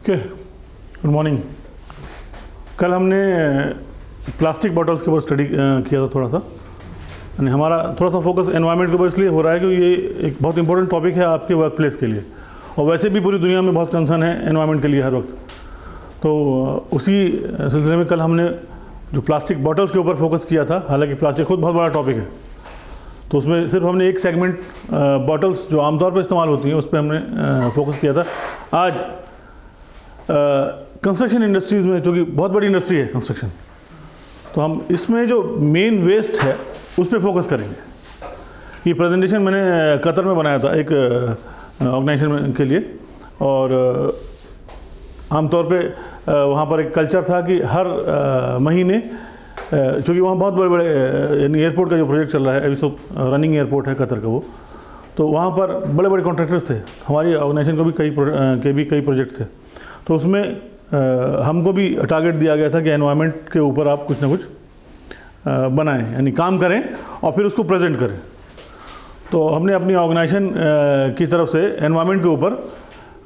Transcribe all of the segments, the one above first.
Okay, good morning. कल हमने plastic bottles के ऊपर स्टडी किया था थोड़ा सा, यानी हमारा थोड़ा सा फोकस एनवायरनमेंट के ऊपर इसलिए हो रहा है कि ये एक बहुत इंपॉर्टेंट टॉपिक है आपके वर्क प्लेस के लिए, और वैसे भी पूरी दुनिया में बहुत कंसर्न है एनवायरनमेंट के लिए हर वक्त। तो उसी सिलसिले में कल हमने जो प्लास्टिक बॉटल्स के ऊपर फोकस किया था, हालांकि प्लास्टिक खुद बहुत बड़ा टॉपिक है, तो उसमें सिर्फ हमने एक सेगमेंट बॉटल्स जो आमतौर पर इस्तेमाल होती हैं उस पर हमने फोकस किया था। आज कंस्ट्रक्शन इंडस्ट्रीज़ में, जो कि बहुत बड़ी इंडस्ट्री है कंस्ट्रक्शन, तो हम इसमें जो मेन वेस्ट है उस पर फोकस करेंगे। ये प्रेजेंटेशन मैंने कतर में बनाया था एक ऑर्गेनाइजेशन के लिए, और आमतौर पे वहाँ पर एक कल्चर था कि हर महीने, क्योंकि वहाँ बहुत बड़े बड़े यानी एयरपोर्ट का जो प्रोजेक्ट चल रहा है अभी, सब रनिंग एयरपोर्ट है कतर का वो, तो वहाँ पर बड़े बड़े कॉन्ट्रैक्टर्स थे। हमारी ऑर्गेनाइजेशन को भी कई प्रोजेक्ट थे, तो उसमें हमको भी टारगेट दिया गया था कि एनवायरनमेंट के ऊपर आप कुछ ना कुछ बनाएं, यानी काम करें और फिर उसको प्रेजेंट करें। तो हमने अपनी ऑर्गेनाइजेशन की तरफ से एनवायरनमेंट के ऊपर,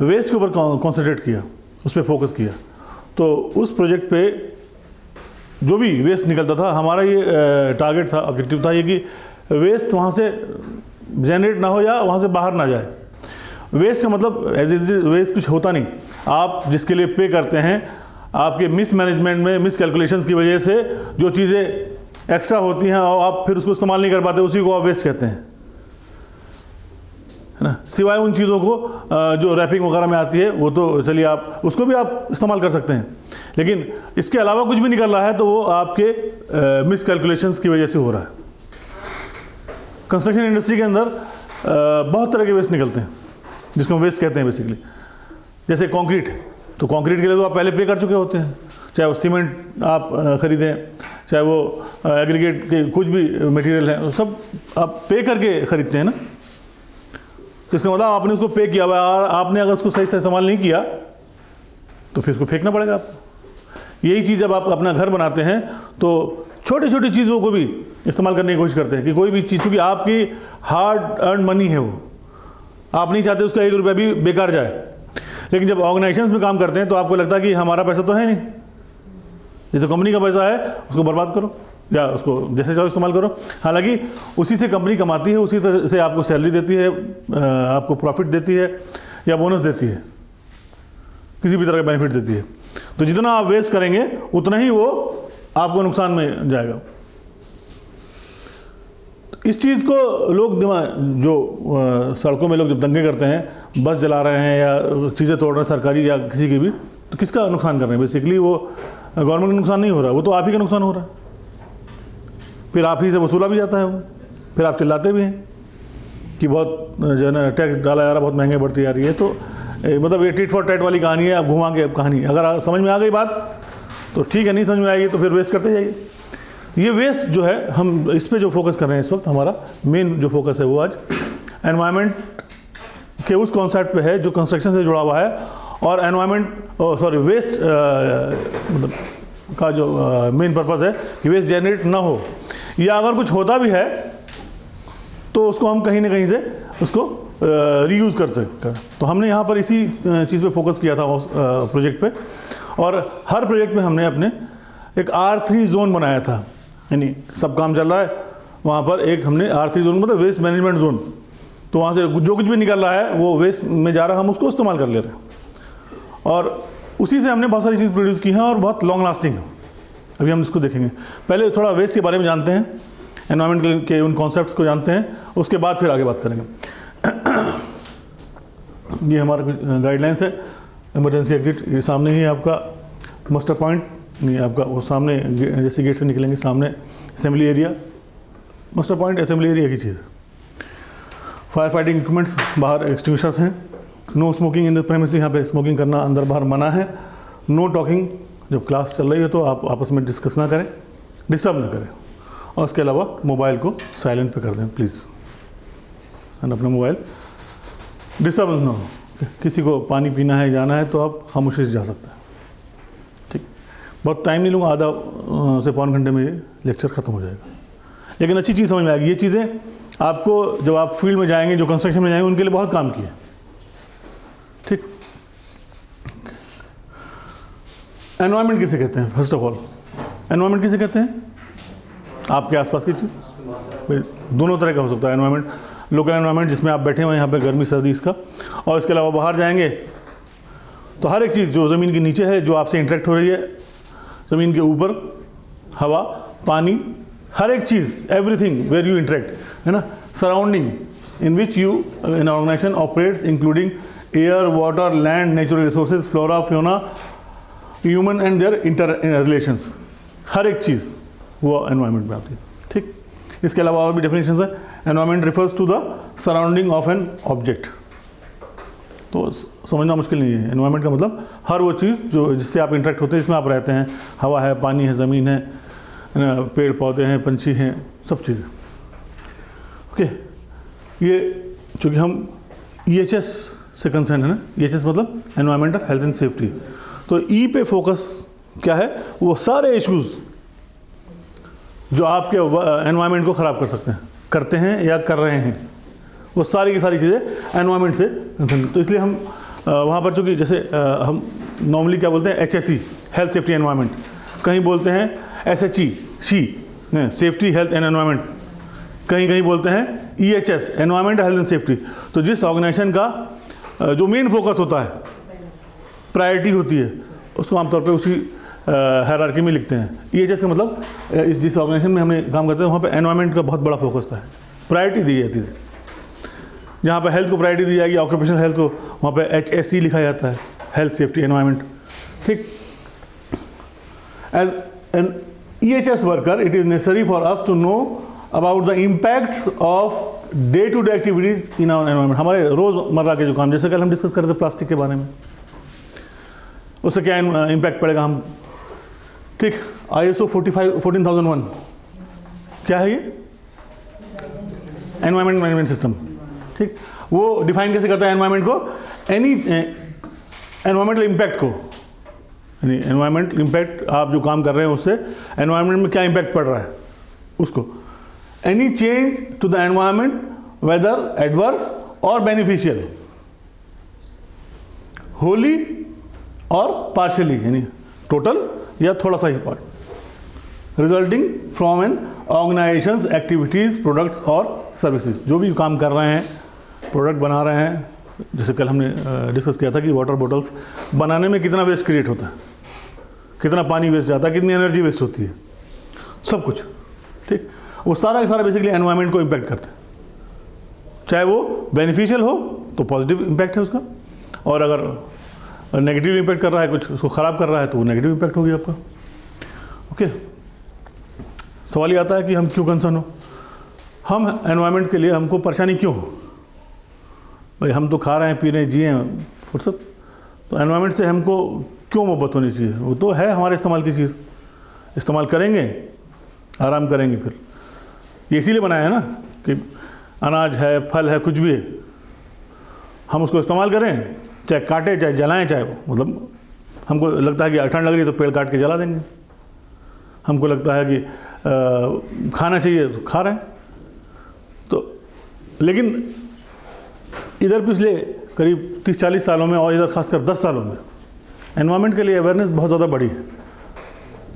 वेस्ट के ऊपर कॉन्सेंट्रेट किया, उस पर फोकस किया। तो उस प्रोजेक्ट पे जो भी वेस्ट निकलता था, हमारा ये टारगेट था, ऑब्जेक्टिव था ये कि वेस्ट वहाँ से जनरेट ना हो या वहाँ से बाहर ना जाए। वेस्ट का मतलब एज इज वेस्ट कुछ होता नहीं, आप जिसके लिए पे करते हैं, आपके मिस मैनेजमेंट में, मिस कैलकुलेशंस की वजह से जो चीज़ें एक्स्ट्रा होती हैं और आप फिर उसको इस्तेमाल नहीं कर पाते, उसी को आप वेस्ट कहते हैं, है ना। सिवाय उन चीज़ों को जो रैपिंग वगैरह में आती है, वो तो चलिए आप उसको भी आप इस्तेमाल कर सकते हैं, लेकिन इसके अलावा कुछ भी निकल रहा है तो वो आपके मिस कैलकुलेशंस की वजह से हो रहा है। कंस्ट्रक्शन इंडस्ट्री के अंदर बहुत तरह के वेस्ट निकलते हैं, जिसको हम वेस्ट कहते हैं बेसिकली। जैसे कंक्रीट, तो कंक्रीट के लिए तो आप पहले पे कर चुके होते हैं, चाहे वो सीमेंट आप ख़रीदें, चाहे वो एग्रीगेट के कुछ भी मटेरियल है, सब आप पे करके ख़रीदते हैं ना। तो इसका मतलब आपने उसको पे किया हुआ है, और आपने अगर उसको सही से इस्तेमाल नहीं किया तो फिर उसको फेंकना पड़ेगा आपको। यही चीज़ जब आप अपना घर बनाते हैं तो छोटी छोटी चीज़ों को भी इस्तेमाल करने की कोशिश करते हैं कि कोई भी चीज़, क्योंकि आपकी हार्ड अर्न मनी है वो, आप नहीं चाहते उसका 1 रुपया भी बेकार जाए। लेकिन जब ऑर्गेनाइजेशंस में काम करते हैं तो आपको लगता है कि हमारा पैसा तो है नहीं, ये तो कंपनी का पैसा है, उसको बर्बाद करो या उसको जैसे चाहो इस्तेमाल करो। हालांकि उसी से कंपनी कमाती है, उसी तरह से आपको सैलरी देती है, आपको प्रॉफिट देती है या बोनस देती है, किसी भी तरह का बेनिफिट देती है। तो जितना आप वेस्ट करेंगे उतना ही वो आपको नुकसान में जाएगा। इस चीज़ को लोग जो सड़कों में लोग जब दंगे करते हैं, बस जला रहे हैं या चीज़ें तोड़ रहे हैं सरकारी या किसी की भी, तो किसका नुकसान कर रहे हैं? बेसिकली वो गवर्नमेंट का नुकसान नहीं हो रहा, वो तो आप ही का नुकसान हो रहा है। फिर आप ही से वसूला भी जाता है वो, फिर आप चिल्लाते भी हैं कि बहुत जो है ना टैक्स डाला जा रहा, बहुत महंगाई बढ़ती जा रही है। तो मतलब ये टिट फॉर टैट वाली कहानी है, आप घुमा के कहानी। अगर समझ में आ गई बात तो ठीक है, नहीं समझ में आएगी तो फिर वेस्ट करते जाइए। ये वेस्ट जो है, हम इस पे जो फोकस कर रहे हैं इस वक्त, हमारा मेन जो फोकस है वो आज एनवायरनमेंट के उस कॉन्सेप्ट पे है जो कंस्ट्रक्शन से जुड़ा हुआ है, और एनवायरनमेंट वेस्ट मतलब का जो मेन पर्पस है कि वेस्ट जनरेट ना हो, या अगर कुछ होता भी है तो उसको हम कहीं ना कहीं से उसको रीयूज़ कर सकते हैं। तो हमने यहाँ पर इसी चीज़ पे फोकस किया था उस प्रोजेक्ट पे, और हर प्रोजेक्ट में हमने अपने एक R3 जोन बनाया था, यानी सब काम चल रहा है वहाँ पर एक हमने R3 जोन, मतलब वेस्ट मैनेजमेंट जोन। तो वहाँ से जो कुछ भी निकल रहा है वो वेस्ट में जा रहा है, हम उसको इस्तेमाल कर ले रहे हैं, और उसी से हमने बहुत सारी चीज़ प्रोड्यूस की हैं और बहुत लॉन्ग लास्टिंग है। अभी हम इसको देखेंगे। पहले थोड़ा वेस्ट के बारे में जानते हैं, एनवायरनमेंट के उन कॉन्सेप्ट्स को जानते हैं, उसके बाद फिर आगे बात करेंगे। ये हमारा कुछ गाइडलाइंस है। इमरजेंसी एग्जिट, ये सामने ही आपका मस्टर पॉइंट, नहीं आपका वो सामने जैसे गेट से निकलेंगे सामने assembly area, muster point assembly area की चीज़। फायर फाइटिंग इक्विपमेंट्स, बाहर एक्सटिंग्विशर्स हैं। No smoking in the premise, यहाँ पे स्मोकिंग करना अंदर बाहर मना है। नो टॉकिंग, जब क्लास चल रही है तो आप आपस में डिस्कस ना करें, डिस्टर्ब ना करें, और उसके अलावा मोबाइल को साइलेंट पे कर दें प्लीज़, एंड अपना मोबाइल डिस्टर्बेंस ना हो। किसी को पानी पीना है, जाना है, तो आप खामोशी से जा सकते हैं। ठीक, बहुत टाइम नहीं लूँगा, आधा से पौन घंटे में ये लेक्चर ख़त्म हो जाएगा, लेकिन अच्छी चीज़ समझ में आएगी। ये चीज़ें आपको जब आप फील्ड में जाएंगे, जो कंस्ट्रक्शन में जाएंगे, उनके लिए बहुत काम की है। ठीक, एनवायरनमेंट किसे कहते हैं? फर्स्ट ऑफ ऑल एनवायरनमेंट किसे कहते हैं? आपके आसपास की चीज़। दोनों तरह का हो सकता है एनवायरनमेंट, लोकल एनवायरनमेंट जिसमें आप बैठे हुए हैं यहाँ पे गर्मी सर्दी इसका, और इसके अलावा बाहर जाएंगे तो हर एक चीज़ जो ज़मीन के नीचे है, जो आपसे इंटरेक्ट हो रही है, ज़मीन के ऊपर हवा पानी, हर एक चीज़, एवरीथिंग वेयर यू इंटरेक्ट, है ना, surrounding in which you in organisation operates including air water land natural resources flora fauna human and their interrelations, हर एक चीज़ वो एनवायरनमेंट में आती है। ठीक, इसके अलावा और भी डेफिनेशंस है। Environment refers to the surrounding of an object, तो समझना मुश्किल नहीं है। एनवायरनमेंट का मतलब हर वो चीज़ जो जिससे आप इंटरेक्ट होते हैं, इसमें आप रहते हैं, हवा है पानी है ज़मीन है ना, पेड़ पौधे हैं पंछी हैं, सब चीज़ें। ओके, ये चूँकि हम EHS से कंसर्न है ना, EHS मतलब एनवायरमेंटल हेल्थ एंड सेफ्टी, तो E पे फोकस क्या है? वो सारे इश्यूज़ जो आपके एनवायरनमेंट को ख़राब कर सकते हैं, करते हैं या कर रहे हैं, वो सारी की सारी चीज़ें एनवायरनमेंट से कंसर्न। तो इसलिए हम वहाँ पर चूँकि जैसे हम नॉर्मली क्या बोलते हैं, HSE हेल्थ सेफ्टी एनवायरनमेंट, कहीं बोलते हैं SHE safety health and environment, कहीं कहीं बोलते हैं EHS environment health and safety. तो जिस ऑर्गेनाइजेशन का जो मेन फोकस होता है, प्रायोरिटी होती है, उसको आमतौर पे उसी हायरार्की में लिखते हैं। EHS का मतलब जिस ऑर्गेनाइजेशन में हमें काम करते हैं वहाँ पे एनवायरनमेंट का बहुत बड़ा फोकस था, प्रायोरिटी दी जाती थी। जहाँ पे हेल्थ को प्रायोरिटी दी जाएगी, ऑक्यूपेशनल हेल्थ को, वहाँ पे HSE लिखा जाता है, हेल्थ सेफ्टी एनवायरनमेंट। ठीक, as an EHS worker it is necessary for us to know about the impacts of day to day activities in our environment, हमारे रोज़मर्रा के जो काम, जैसे कल हम डिस्कस कर रहे थे प्लास्टिक के बारे में, उससे क्या इम्पैक्ट पड़ेगा हम। ठीक, ISO 14001 क्या है? ये एनवायरनमेंट मैनेजमेंट सिस्टम। ठीक, वो डिफाइन कैसे करता है एनवायरनमेंट को? एनी एनवायरमेंटल इम्पैक्ट को, यानी एनवायरमेंटल इम्पैक्ट, आप जो काम कर रहे हैं उससे एनवायरनमेंट में क्या इम्पैक्ट पड़ रहा है उसको। Any change to the environment whether adverse और बेनिफिशियल, होली और पार्शियली, यानी टोटल या थोड़ा सा ही part, resulting from an organisations activities products और सर्विसेज। जो भी काम कर रहे हैं, प्रोडक्ट बना रहे हैं, जैसे कल हमने डिस्कस किया था कि वाटर बॉटल्स बनाने में कितना वेस्ट क्रिएट होता है, कितना पानी वेस्ट जाता है, कितनी एनर्जी वेस्ट होती है, सब कुछ। ठीक, वो सारा का सारा बेसिकली एनवायरनमेंट को इम्पैक्ट करता है। चाहे वो बेनिफिशियल हो तो पॉजिटिव इम्पैक्ट है उसका, और अगर नेगेटिव इम्पैक्ट कर रहा है, कुछ उसको ख़राब कर रहा है, तो वो नेगेटिव इम्पैक्ट होगी आपका। ओके, सवाल ये आता है कि हम क्यों कंसर्न हो, हम एनवायरनमेंट के लिए हमको परेशानी क्यों हो? भाई हम तो खा रहे हैं पी रहे हैं जिए हैं फुर्सत, तो एनवायरनमेंट से हमको क्यों मोहब्बत होनी चाहिए? वो तो है हमारे इस्तेमाल की चीज़, इस्तेमाल करेंगे, आराम करेंगे। फिर ये इसीलिए बनाया है ना कि अनाज है, फल है, कुछ भी है, हम उसको इस्तेमाल करें, चाहे काटें चाहे जलाएं, चाहे मतलब हमको लगता है कि ठंड लग रही है तो पेड़ काट के जला देंगे, हमको लगता है कि खाना चाहिए तो खा रहे हैं। तो लेकिन इधर पिछले करीब 30-40 सालों में और इधर खासकर 10 सालों में एनवायरनमेंट के लिए अवेयरनेस बहुत ज़्यादा बढ़ी है,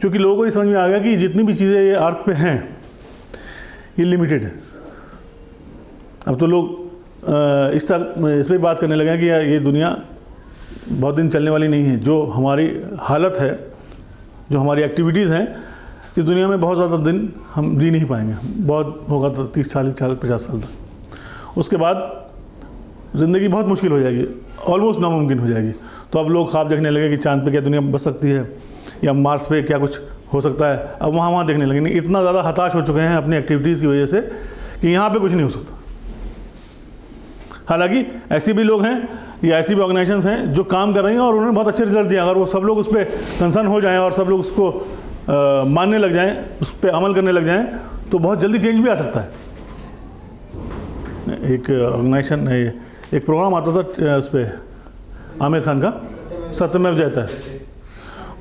क्योंकि लोगों को ये समझ में आ गया कि जितनी भी चीज़ें ये अर्थ पे हैं ये लिमिटेड है। अब तो लोग इस पर बात करने लगे हैं कि यार ये दुनिया बहुत दिन चलने वाली नहीं है। जो हमारी हालत है, जो हमारी एक्टिविटीज़ हैं, इस दुनिया में बहुत ज़्यादा दिन हम जी नहीं पाएंगे, बहुत होगा तो 30-40-50 साल तक। उसके बाद ज़िंदगी बहुत मुश्किल हो जाएगी, ऑलमोस्ट नामुमकिन हो जाएगी। तो अब लोग ख्वाब देखने लगे कि चांद पे क्या दुनिया बच सकती है, या मार्स पे क्या कुछ हो सकता है। अब वहाँ देखने लगे, नहीं, इतना ज़्यादा हताश हो चुके हैं अपनी एक्टिविटीज़ की वजह से कि यहाँ पे कुछ नहीं हो सकता। हालांकि ऐसे भी लोग हैं या ऐसी भी ऑर्गेनाइजेशंस हैं जो काम कर रही हैं और उन्होंने बहुत अच्छे रिजल्ट दिए। अगर वो सब लोग उस पर कंसर्न हो जाएं और सब लोग उसको मानने लग जाएं, उस पर अमल करने लग जाएं, तो बहुत जल्दी चेंज भी आ सकता है। एक ऑर्गेनाइजेशन, एक प्रोग्राम आता था उस पर आमिर खान का, सत्यमेव जयते,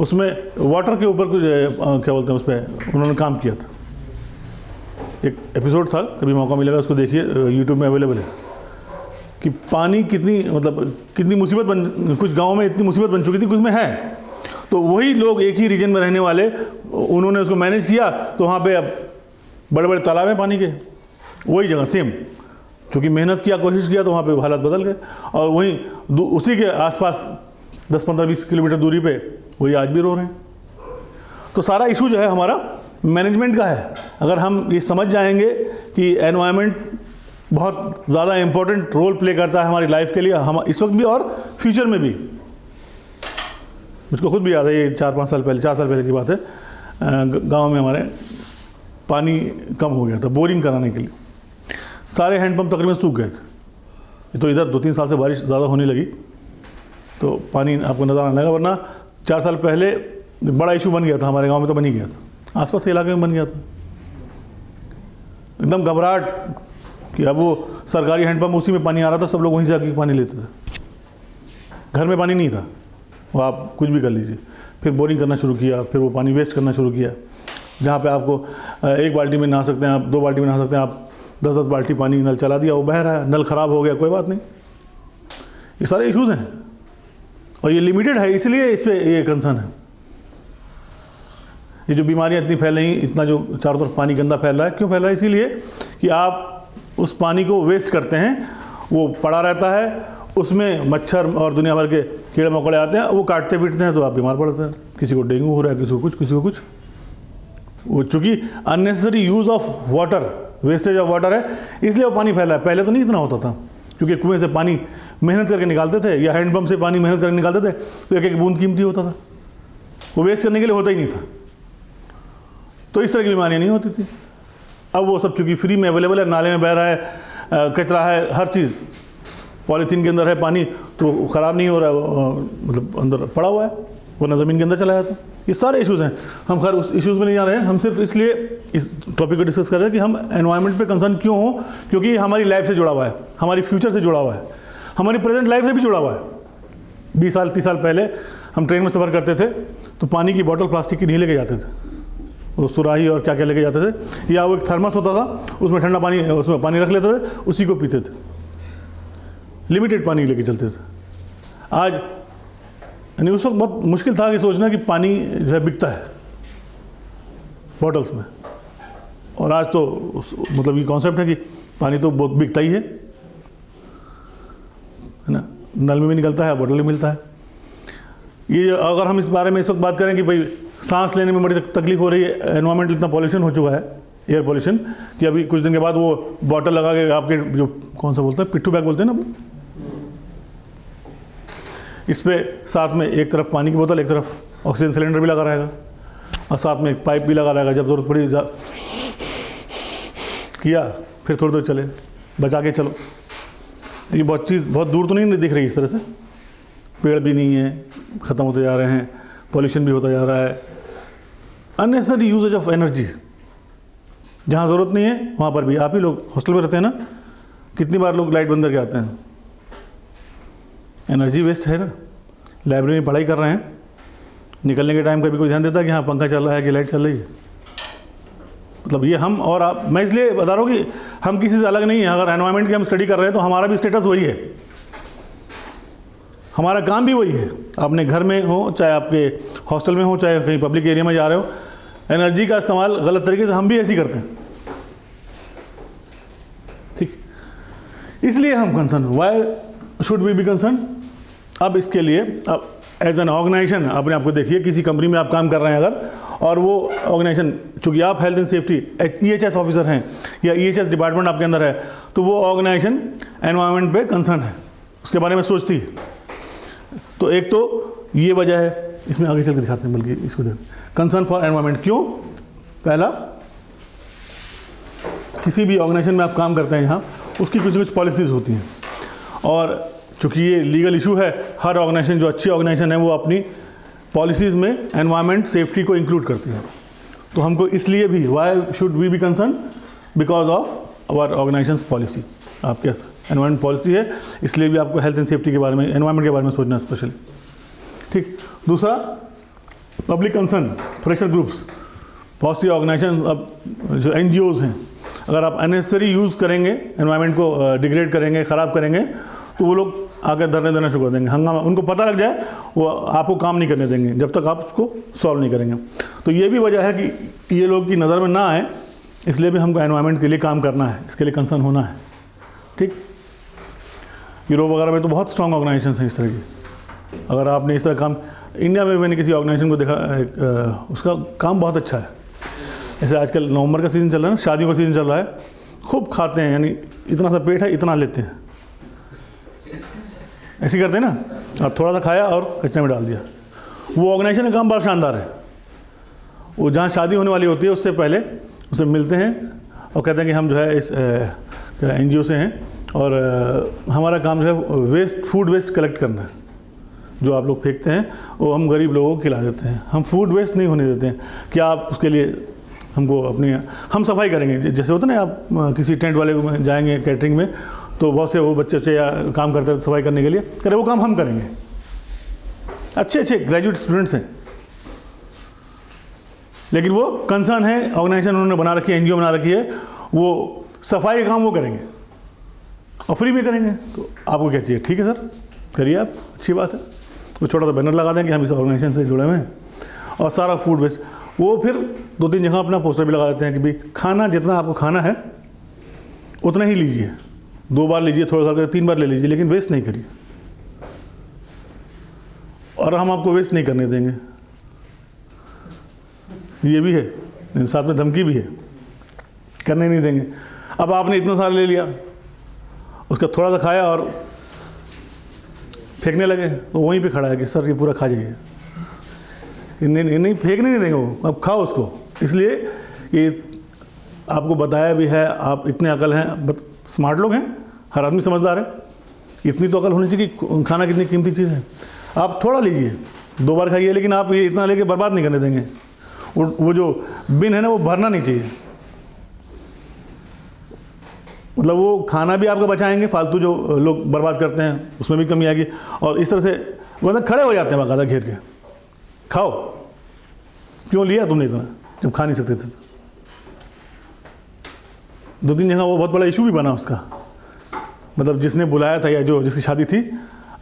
उसमें वाटर के ऊपर कुछ क्या बोलते हैं, उस पर उन्होंने काम किया था। एक एपिसोड था, कभी मौका मिलेगा उसको देखिए, यूट्यूब में अवेलेबल है, कि पानी कितनी मतलब कितनी मुसीबत कुछ गाँव में इतनी मुसीबत बन चुकी थी, कुछ में है तो वही लोग एक ही रीजन में रहने वाले, उन्होंने उसको मैनेज किया, तो वहाँ पे अब बड़े बड़े तालाब हैं पानी के, वही जगह सेम, क्योंकि मेहनत किया, कोशिश किया, तो वहाँ पे हालात बदल गए। और वहीं उसी के आसपास 10-15-20 किलोमीटर दूरी पे वही आज भी रो रहे हैं। तो सारा इशू जो है हमारा मैनेजमेंट का है। अगर हम ये समझ जाएंगे कि एनवायरनमेंट बहुत ज़्यादा इम्पोर्टेंट रोल प्ले करता है हमारी लाइफ के लिए, हम इस वक्त भी और फ्यूचर में भी। मुझको खुद भी याद है, ये 4 साल पहले की बात है, गांव में हमारे पानी कम हो गया था बोरिंग कराने के लिए, सारे हैंडपम्प तकरीबन सूख गए थे। तो इधर 2-3 साल से बारिश ज़्यादा होने लगी तो पानी आपको नज़र आने लगा, वरना 4 साल पहले बड़ा इशू बन गया था हमारे गांव में, तो बन ही गया था, आसपास के इलाके में बन गया था। एकदम घबराहट कि अब वो सरकारी हैंडपम्प उसी में पानी आ रहा था, सब लोग वहीं से आके पानी लेते थे, घर में पानी नहीं था, वो आप कुछ भी कर लीजिए। फिर बोरिंग करना शुरू किया, फिर वो पानी वेस्ट करना शुरू किया, जहाँ पे आपको 1 बाल्टी में नहा सकते हैं आप, 2 बाल्टी में नहा सकते हैं आप, 10-10 बाल्टी पानी नल चला दिया, वो बह रहा है, नल ख़राब हो गया, कोई बात नहीं। ये सारे इश्यूज़ हैं और ये लिमिटेड है, इसलिए इस पर ये कंसर्न है। ये जो बीमारियाँ इतनी फैल रही, इतना जो चारों तरफ पानी गंदा फैल रहा है, क्यों फैल रहा है? इसीलिए कि आप उस पानी को वेस्ट करते हैं, वो पड़ा रहता है, उसमें मच्छर और दुनिया भर के कीड़े मकोड़े आते हैं, वो काटते पीटते हैं, तो आप बीमार पड़ते हैं। किसी को डेंगू हो रहा है, किसी को कुछ। वो चूँकि unnecessary use of water, wastage of water है, इसलिए वो पानी फैला है। पहले तो नहीं इतना होता था, क्योंकि कुएं से पानी मेहनत करके निकालते थे, या हैंडपम्प से पानी मेहनत करके निकालते थे, तो एक एक बूंद कीमती होता था, वो वेस्ट करने के लिए होता ही नहीं था, तो इस तरह की बीमारियाँ नहीं होती थी। अब वो सब चूँकि फ्री में अवेलेबल है, नाले में बह रहा है, कचरा है, हर चीज़ पॉलीथीन के अंदर है पानी, तो ख़राब नहीं हो रहा है, मतलब अंदर पड़ा हुआ है, वरना ज़मीन के अंदर चला जाता। ये सारे इश्यूज़ हैं, हम खैर उस इश्यूज़ में नहीं जा रहे हैं, हम सिर्फ इसलिए इस टॉपिक को डिस्कस कर रहे हैं कि हम एनवायरनमेंट पे कंसर्न क्यों हो, क्योंकि हमारी लाइफ से जुड़ा हुआ है, हमारी फ्यूचर से जुड़ा हुआ है, हमारी प्रेजेंट लाइफ से भी जुड़ा हुआ है। 20 साल 30 साल पहले हम ट्रेन में सफ़र करते थे तो पानी की बॉटल प्लास्टिक की नहीं लेके जाते थे, वो सुराही और क्या क्या लेके जाते थे, या वो एक थर्मस होता था, उसमें ठंडा पानी, उसमें पानी रख लेते थे, उसी को पीते थे, लिमिटेड पानी लेके चलते थे। आज यानी उस वक्त बहुत मुश्किल था कि सोचना कि पानी जो है बिकता है बॉटल्स में, और आज तो मतलब ये कॉन्सेप्ट है कि पानी तो बहुत बिकता ही है ना, नल में भी निकलता है, बॉटल में मिलता है। ये अगर हम इस बारे में इस वक्त बात करें कि भाई सांस लेने में बड़ी तकलीफ हो रही है, एनवायरनमेंट इतना पॉल्यूशन हो चुका है, एयर पॉल्यूशन, कि अभी कुछ दिन के बाद वो बॉटल लगा के आपके जो कौन सा बोलते हैं, पिट्ठू बैग बोलते हैं ना, इस पे साथ में एक तरफ पानी की बोतल, एक तरफ ऑक्सीजन सिलेंडर भी लगा रहेगा, और साथ में एक पाइप भी लगा रहेगा, जब ज़रूरत पड़ी किया फिर थोड़ी देर चले, बचा के चलो। तो ये बहुत दूर तो नहीं दिख रही इस तरह से, पेड़ भी नहीं है, ख़त्म होते जा रहे हैं, पॉल्यूशन भी होता जा रहा है, अननेसेसरी यूजेज ऑफ एनर्जी, जहाँ ज़रूरत नहीं है वहाँ पर भी। आप ही लोग हॉस्टल में रहते हैं ना, कितनी बार लोग लाइट बंद करके आते हैं, एनर्जी वेस्ट है ना। लाइब्रेरी में पढ़ाई कर रहे हैं, निकलने के टाइम कभी कोई ध्यान देता है कि हाँ पंखा चल रहा है कि लाइट चल रही है? मतलब ये हम और आप, मैं इसलिए बता रहा हूँ कि हम किसी से अलग नहीं है। अगर एनवायरनमेंट की हम स्टडी कर रहे हैं तो हमारा भी स्टेटस वही है, हमारा काम भी वही है। अपने घर में हो, चाहे आपके हॉस्टल में हो, चाहे कहीं पब्लिक एरिया में जा रहे हो, एनर्जी का इस्तेमाल गलत तरीके से हम भी ऐसे ही करते हैं, ठीक। इसलिए हम concern, why should we be concern? अब इसके लिए अब एज एन ऑर्गेनाइजेशन अपने आप को देखिए, किसी कंपनी में आप काम कर रहे हैं अगर, और वो ऑर्गेनाइजेशन, चूँकि आप health and safety EHS officer हैं या EHS डिपार्टमेंट आपके अंदर है, तो वो ऑर्गेनाइजेशन एनवायरनमेंट पे कंसर्न है, उसके बारे में सोचती है। तो एक तो ये वजह है, इसमें आगे चल के दिखाते हैं, बल्कि इसको देख, कंसर्न फॉर एनवायरनमेंट क्यों? पहला, किसी भी ऑर्गेनाइजेशन में आप काम करते हैं जहाँ, उसकी कुछ पॉलिसीज़ होती हैं, और चूँकि ये लीगल इशू है, हर ऑर्गेनाइजेशन जो अच्छी ऑर्गेनाइजेशन है वो अपनी पॉलिसीज़ में एनवायरनमेंट सेफ्टी को इंक्लूड करती है। तो हमको इसलिए भी, why should we be concern? Because of our organisation's policy. आपके एनवायरनमेंट पॉलिसी है, इसलिए भी आपको हेल्थ एंड सेफ्टी के बारे में, एनवायरनमेंट के बारे में सोचना स्पेशली, ठीक। दूसरा, पब्लिक कंसर्न, प्रेशर ग्रुप्स, बहुत सी ऑर्गेनाइजेशन, अब जो NGOs हैं, अगर आप अननेसेसरी यूज़ करेंगे, एनवायरनमेंट को डिग्रेड करेंगे, ख़राब करेंगे, तो वो लोग आकर धरने देना शुरू कर देंगे, हंगामा। उनको पता लग जाए वो आपको काम नहीं करने देंगे जब तक आप उसको सॉल्व नहीं करेंगे। तो ये भी वजह है कि ये लोग की नज़र में ना आए, इसलिए भी हमको एनवायरनमेंट के लिए काम करना है, इसके लिए कंसर्न होना है। ठीक, यूरोप वगैरह में तो बहुत स्ट्रॉन्ग ऑर्गेनाइजेशन हैं इस तरह की। अगर आपने इस तरह काम, इंडिया में मैंने किसी ऑर्गेनाइजेशन को देखा, उसका काम बहुत अच्छा है। जैसे आजकल नवंबर का सीज़न चल रहा है ना, शादियों का सीज़न चल रहा है, खूब खाते हैं, यानी इतना सा पेट है इतना लेते हैं, ऐसे करते हैं ना। अब थोड़ा सा खाया और कचरे में डाल दिया। वो ऑर्गेनाइजेशन का काम बहुत शानदार है। वो जहाँ शादी होने वाली होती है उससे पहले उससे मिलते हैं और कहते हैं कि हम जो है इस NGO से हैं और हमारा काम जो है वेस्ट, फूड वेस्ट कलेक्ट करना है। जो आप लोग फेंकते हैं वो हम गरीब लोगों को खिला देते हैं। हम फूड वेस्ट नहीं होने देते हैं। क्या आप उसके लिए हमको अपनी, हम सफाई करेंगे। जैसे होता है ना, आप किसी टेंट वाले में जाएंगे कैटरिंग में, तो बहुत से वो बच्चे या काम करते हैं सफाई करने के लिए, कह रहे वो काम हम करेंगे। अच्छे अच्छे ग्रेजुएट स्टूडेंट्स हैं, लेकिन वो कंसर्न है, ऑर्गेनाइजेशन उन्होंने बना रखी है, NGO बना रखी है, वो सफाई का काम वो करेंगे और फ्री में करेंगे। तो आपको क्या चाहिए? ठीक है सर, करिए आप, अच्छी बात है। वो छोटा सा बैनर लगा दें कि हम इस ऑर्गेनाइजेशन से जुड़े हुए हैं, और सारा फूड वेस्ट। वो फिर 2-3 जगह अपना पोस्टर भी लगा देते हैं कि भाई खाना जितना आपको खाना है उतना ही लीजिए, 2 बार लीजिए, थोड़ा सा 3 बार ले लीजिए, लेकिन वेस्ट नहीं करिए, और हम आपको वेस्ट नहीं करने देंगे। ये भी है, साथ में धमकी भी है, करने नहीं देंगे। अब आपने इतना सारा ले लिया, उसका थोड़ा सा खाया और फेंकने लगे, तो वहीं पे खड़ा है कि सर ये पूरा खा जाइए। नहीं, फेंकने नहीं देंगे वो, अब खाओ उसको। इसलिए ये आपको बताया भी है, आप इतने अकल हैं, स्मार्ट लोग हैं, हर आदमी समझदार है, इतनी तो अकल होनी चाहिए कि खाना कितनी कीमती चीज़ है। आप थोड़ा लीजिए, 2 बार खाइए, लेकिन आप ये इतना लेके बर्बाद नहीं करने देंगे। वो जो बिन है ना, वो भरना नहीं चाहिए। मतलब वो खाना भी आपका बचाएंगे, फालतू जो लोग बर्बाद करते हैं उसमें भी कमी आएगी। और इस तरह से मतलब खड़े हो जाते हैं बाकायदा घेर के, खाओ, क्यों लिया तुमने इतना जब खा नहीं सकते थे। 2-3 जगह वो बहुत बड़ा इशू भी बना उसका, मतलब जिसने बुलाया था या जो जिसकी शादी थी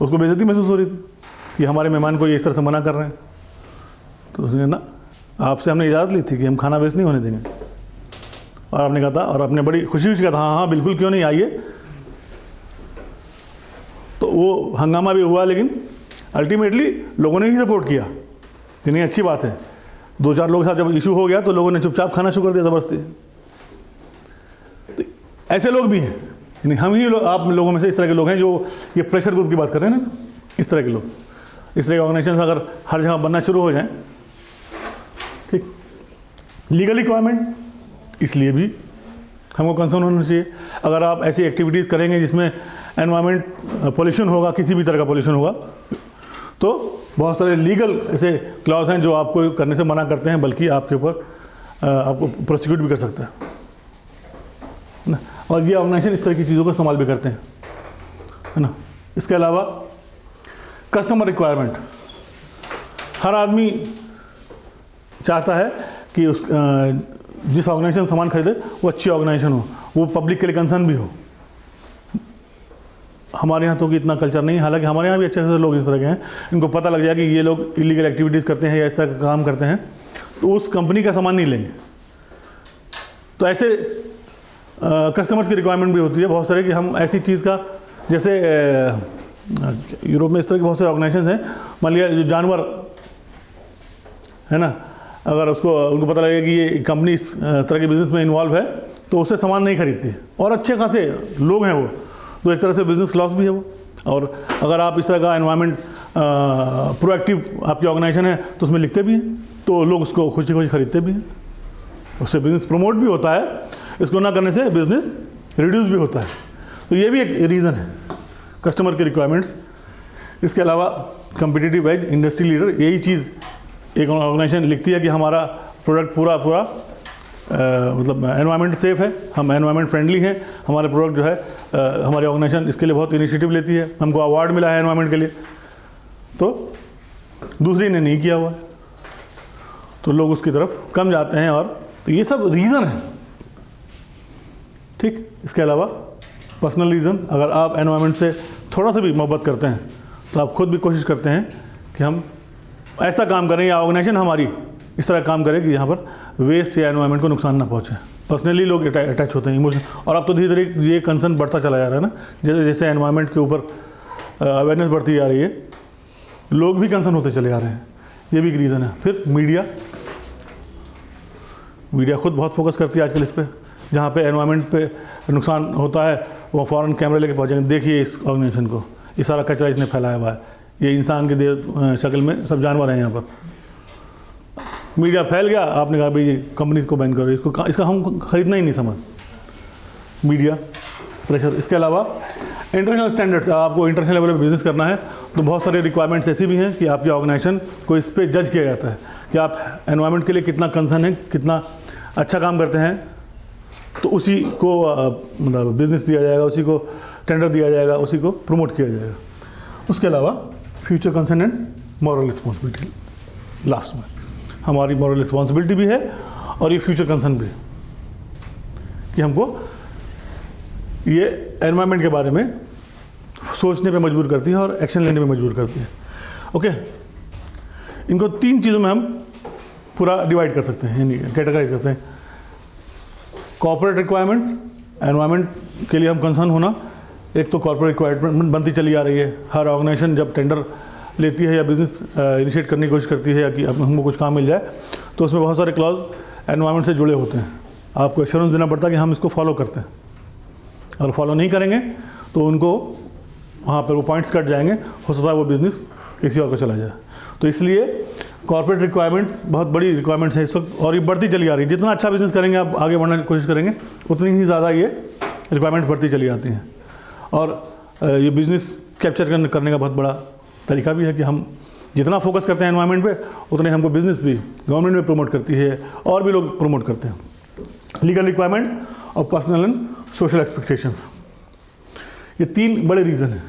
उसको बेइज्जती महसूस हो रही थी कि हमारे मेहमान को ये इस तरह से मना कर रहे हैं। तो उसने ना, आपसे हमने इजाज़त ली थी कि हम खाना वेस्ट नहीं होने देंगे, और आपने कहा था, और आपने बड़ी खुशी से कहा था हाँ बिल्कुल, क्यों नहीं, आइए। तो वो हंगामा भी हुआ, लेकिन अल्टीमेटली लोगों ने ही सपोर्ट किया कि नहीं अच्छी बात है। 2-4 लोगों के साथ जब इशू हो गया तो लोगों ने चुपचाप खाना शुरू कर दिया ज़बरदस्ती। तो ऐसे लोग भी हैं, यानी हम ही आप लोगों में से इस तरह के लोग हैं जो ये प्रेशर ग्रुप की बात कर रहे हैं ना, इस तरह के लोग। इस तरह के ऑर्गेनाइजेशन अगर हर जगह बनना शुरू हो जाएं, ठीक, लीगल रिक्वायरमेंट, इसलिए भी हमको कंसर्न होना चाहिए। अगर आप ऐसी एक्टिविटीज़ करेंगे जिसमें एनवायरनमेंट पोल्यूशन होगा, किसी भी तरह का पोल्यूशन होगा, तो बहुत सारे लीगल ऐसे क्लॉज हैं जो आपको करने से मना करते हैं, बल्कि आपके ऊपर आपको प्रोसिक्यूट भी कर सकता है ना। और ये ऑर्गेनाइजेशन इस तरह की चीज़ों को इस्तेमाल भी करते हैं, है ना। इसके अलावा कस्टमर रिक्वायरमेंट, हर आदमी चाहता है कि उस जिस ऑर्गेनाइजेशन सामान खरीदे वो अच्छी ऑर्गेनाइजेशन हो, वो पब्लिक के लिए कंसर्न भी हो। हमारे यहाँ तो कि इतना कल्चर नहीं है, हालांकि हमारे यहाँ भी अच्छे अच्छे लोग इस तरह के हैं, इनको पता लग जाए कि ये लोग इलीगल एक्टिविटीज़ करते हैं या इस तरह का काम करते हैं, तो उस कंपनी का सामान नहीं लेंगे। तो ऐसे कस्टमर्स की रिक्वायरमेंट भी होती है बहुत सारे कि हम ऐसी चीज़ का, जैसे यूरोप में इस तरह के बहुत सारे ऑर्गेनाइजेशन हैं, मान लिया जो जानवर है ना, अगर उनको पता लगे कि ये कंपनी इस तरह के बिज़नेस में इन्वॉल्व है, तो उससे सामान नहीं खरीदती, और अच्छे खासे लोग हैं वो, तो एक तरह से बिज़नेस लॉस भी है वो। और अगर आप इस तरह का एनवायरनमेंट प्रोएक्टिव आपकी ऑर्गेनाइजेशन है तो उसमें लिखते भी हैं, तो लोग उसको खुशी खुशी खरीदते भी हैं, उससे बिज़नेस प्रमोट भी होता है। इसको ना करने से बिज़नेस रिड्यूस भी होता है। तो ये भी एक रीज़न है, कस्टमर के रिक्वायरमेंट्स। इसके अलावा कम्पिटिटिव एज, इंडस्ट्री लीडर, यही चीज़ एक ऑर्गेनाइजेशन लिखती है कि हमारा प्रोडक्ट पूरा मतलब एनवायरनमेंट सेफ़ है, हम एनवायरनमेंट फ्रेंडली हैं, हमारे प्रोडक्ट जो है हमारी ऑर्गेनाइजेशन इसके लिए बहुत इनिशिएटिव लेती है, हमको अवार्ड मिला है एनवायरनमेंट के लिए, तो दूसरी ने नहीं किया हुआ है, तो लोग उसकी तरफ कम जाते हैं। और तो ये सब रीज़न है, ठीक। इसके अलावा पर्सनल रीज़न, अगर आप एनवायरनमेंट से थोड़ा सा भी मोहब्बत करते हैं तो आप खुद भी कोशिश करते हैं कि हम ऐसा काम करें या ऑर्गेनाइजेशन हमारी इस तरह काम करे कि यहाँ पर वेस्ट या एनवायरनमेंट को नुकसान ना पहुँचे। पर्सनली लोग अटैच होते हैं इमोशन, और अब तो धीरे धीरे ये कंसर्न बढ़ता चला जा रहा है ना, जैसे जैसे एनवायरनमेंट के ऊपर अवेयरनेस बढ़ती जा रही है, लोग भी कंसर्न होते चले जा रहे हैं। ये भी एक रीज़न है। फिर मीडिया खुद बहुत फोकस करती है आजकल इस पर। जहाँ पे एनवायरनमेंट पे नुकसान होता है वो फ़ौरन कैमरे लेके पहुँचेंगे, देखिए इस ऑर्गेनाइजेशन को, ये सारा कचरा इसने फैलाया हुआ है, ये इंसान के देह शक्ल में सब जानवर हैं यहाँ पर। मीडिया फैल गया, आपने कहा भाई ये कंपनी को बैन करो, इसका हम खरीदना ही नहीं समझ। Media pressure. इसके अलावा इंटरनेशनल स्टैंडर्ड्स, आपको इंटरनेशनल लेवल पे बिज़नेस करना है तो बहुत सारे रिक्वायरमेंट्स ऐसी भी हैं कि आपकी ऑर्गेनाइजेशन को इस पर जज किया जाता है कि आप एनवायरनमेंट के लिए कितना कंसर्न है, कितना अच्छा काम करते हैं, तो उसी को मतलब बिज़नेस दिया जाएगा, उसी को टेंडर दिया जाएगा, उसी को प्रमोट किया जाएगा। उसके अलावा future concern and moral responsibility. Last में हमारी मॉरल रिस्पॉन्सिबिलिटी भी है और ये फ्यूचर कंसर्न भी है कि हमको ये एनवायरनमेंट के बारे में सोचने पे मजबूर करती है और एक्शन लेने पे मजबूर करती है। ओके, इनको 3 चीज़ों में हम पूरा डिवाइड कर सकते हैं, यानी कैटेगराइज करते हैं। कॉर्पोरेट रिक्वायरमेंट, एनवायरनमेंट के लिए हम कंसर्न होना। एक तो कॉर्पोरेट रिक्वायरमेंट बनती चली आ रही है, हर ऑर्गेनाइजेशन जब टेंडर लेती है या बिज़नेस इनिशिएट करने की कोशिश करती है या कि हमको कुछ काम मिल जाए तो उसमें बहुत सारे क्लॉज एनवायरनमेंट से जुड़े होते हैं। आपको एश्योरेंस देना पड़ता है कि हम इसको फॉलो करते हैं, और फॉलो नहीं करेंगे तो उनको वहाँ पर वो पॉइंट्स कट जाएंगे, हो सकता है वो बिज़नेस किसी और को चला जाए। तो इसलिए कॉर्पोरेट रिक्वायरमेंट बहुत बड़ी रिक्वायरमेंट्स है इस वक्त, और ये बढ़ती चली आ रही है। जितना अच्छा बिज़नेस करेंगे, आप आगे बढ़ने की कोशिश करेंगे, उतनी ही ज़्यादा ये रिक्वायरमेंट बढ़ती चली आती हैं। और ये बिज़नेस कैप्चर करने का बहुत बड़ा तरीका भी है कि हम जितना फोकस करते हैं एनवायरनमेंट पे, उतने हमको बिज़नेस भी गवर्नमेंट में प्रमोट करती है और भी लोग प्रमोट करते हैं। लीगल रिक्वायरमेंट्स और पर्सनल एंड सोशल एक्सपेक्टेशंस, ये 3 बड़े रीज़न हैं।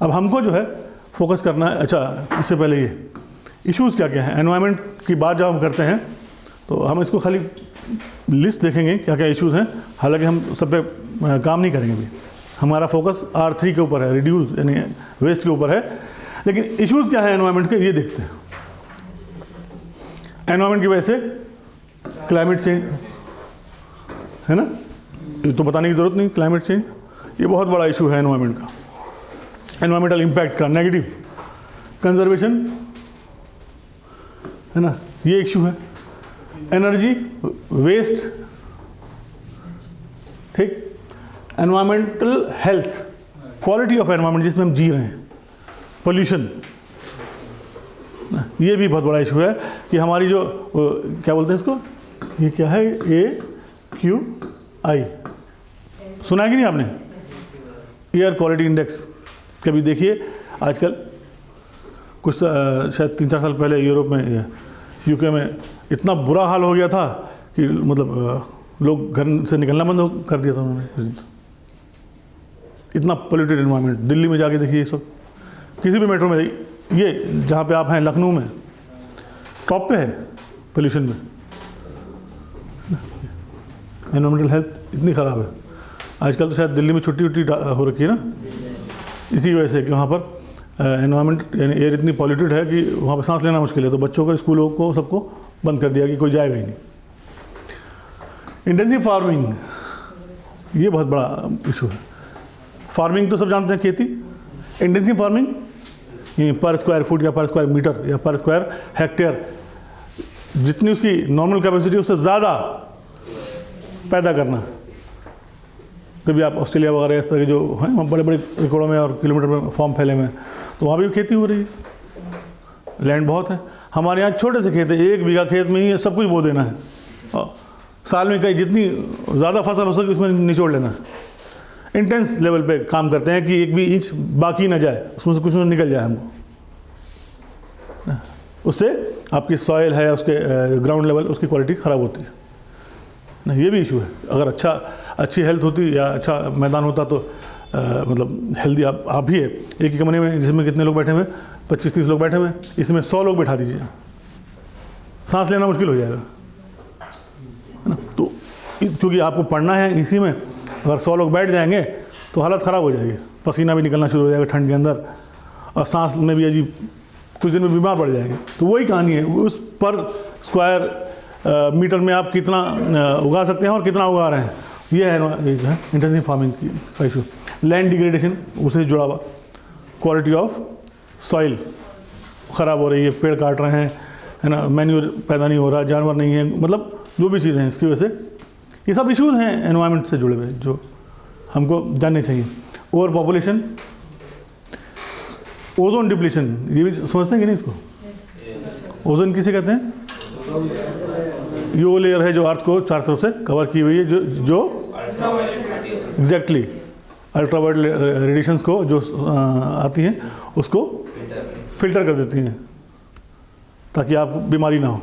अब हमको जो है फोकस करना है। अच्छा, इससे पहले ये इश्यूज़ क्या क्या हैं एनवायरनमेंट की बात जब हम करते हैं तो हम इसको खाली लिस्ट देखेंगे क्या क्या इश्यूज़ हैं, हालांकि हम सब पे काम नहीं करेंगे अभी। हमारा फोकस R3 के ऊपर है, रिड्यूस यानी वेस्ट के ऊपर है। लेकिन इश्यूज़ क्या है एनवायरनमेंट के, ये देखते हैं। एनवायरनमेंट की वजह से क्लाइमेट चेंज है ना, ये तो बताने की ज़रूरत नहीं। क्लाइमेट चेंज ये बहुत बड़ा इशू है एनवायरनमेंट का, एनवायरमेंटल इम्पैक्ट का नेगेटिव। कंजर्वेशन है ना, ये इशू है। एनर्जी वेस्ट, ठीक। Environmental health, quality of environment जिसमें हम जी रहे हैं, पोल्यूशन, ये भी बहुत बड़ा इशू है कि हमारी जो क्या बोलते हैं इसको, ये क्या है, AQI सुना है कि नहीं आपने, एयर क्वालिटी इंडेक्स। कभी देखिए आजकल कुछ शायद 3-4 साल पहले यूरोप में, UK में इतना बुरा हाल हो गया था कि मतलब लोग घर से निकलना बंद कर दिया था उन्होंने। इतना पोल्यूटेड एनवायरनमेंट। दिल्ली में जाके देखिए इस वक्त किसी भी मेट्रो में, ये जहाँ पे आप हैं लखनऊ में टॉप पे है पोल्यूशन में। एनवायरमेंटल हेल्थ इतनी ख़राब है आजकल, तो शायद दिल्ली में छुट्टी हो रखी है ना, इसी वजह से कि वहाँ पर एनवायरनमेंट यानी एयर इतनी पॉल्यूटेड है कि वहाँ पर सांस लेना मुश्किल है। तो बच्चों को, स्कूलों को, सबको बंद कर दिया कि कोई जाएगा ही नहीं। इंटेंसिव फार्मिंग, ये बहुत बड़ा इशू है। फार्मिंग तो सब जानते हैं, खेती। इंटेंसिव फार्मिंग पर स्क्वायर फुट या पर स्क्वायर मीटर या पर स्क्वायर हेक्टेयर, जितनी उसकी नॉर्मल कैपेसिटी उससे ज़्यादा पैदा करना। कभी आप ऑस्ट्रेलिया वगैरह इस तरह के जो हैं, वहाँ बड़े बड़े एकड़ों में और किलोमीटर में फॉर्म फैले में, तो वहाँ भी खेती हो रही है। लैंड बहुत है। हमारे यहाँ छोटे से खेत है, 1 बीघा खेत में ही सब कुछ बो देना है, और साल में कहीं जितनी ज़्यादा फसल हो सके उसमें निचोड़ लेना है। इंटेंस लेवल पे काम करते हैं कि 1 भी इंच बाकी ना जाए, उसमें से कुछ निकल जाए हमको। उससे आपकी सॉइल है, उसके ग्राउंड लेवल, उसकी क्वालिटी ख़राब होती है ना, ये भी इशू है। अगर अच्छी हेल्थ होती या अच्छा मैदान होता तो मतलब हेल्दी आप भी है। एक ही कमरे में जिसमें कितने लोग बैठे हुए, 25-30 लोग बैठे हुए, इसमें 100 लोग बैठा दीजिए, सांस लेना मुश्किल हो जाएगा, है ना। तो क्योंकि आपको पढ़ना है इसी में, अगर 100 लोग बैठ जाएंगे तो हालत ख़राब हो जाएगी। पसीना भी निकलना शुरू हो जाएगा ठंड के अंदर, और सांस में भी अजीब, कुछ दिन में बीमार पड़ जाएंगे। तो वही कहानी है, उस पर स्क्वायर मीटर में आप कितना उगा सकते हैं और कितना उगा रहे हैं, ये है इंटेंसिव फार्मिंग का इशू। लैंड डिग्रेडेशन, उससे जुड़ा हुआ, क्वालिटी ऑफ सॉइल ख़राब हो रही है, पेड़ काट रहे हैं, है ना, मैन्यूर पैदा नहीं हो रहा, जानवर नहीं है, मतलब जो भी चीज़ें हैं इसकी वजह से, ये सब इश्यूज़ हैं एनवायरनमेंट से जुड़े हुए जो हमको जानने चाहिए। ओवर पॉपुलेशन, ओजोन डिप्लीशन, ये भी समझते हैं कि नहीं इसको? ओजोन किसे कहते हैं? ये वो लेयर है जो अर्थ को चार तरफ से कवर की हुई है, जो एग्जैक्टली अल्ट्रावायलेट रेडिएशंस को जो आती हैं उसको फिल्टर कर देती हैं ताकि आप बीमारी ना हो,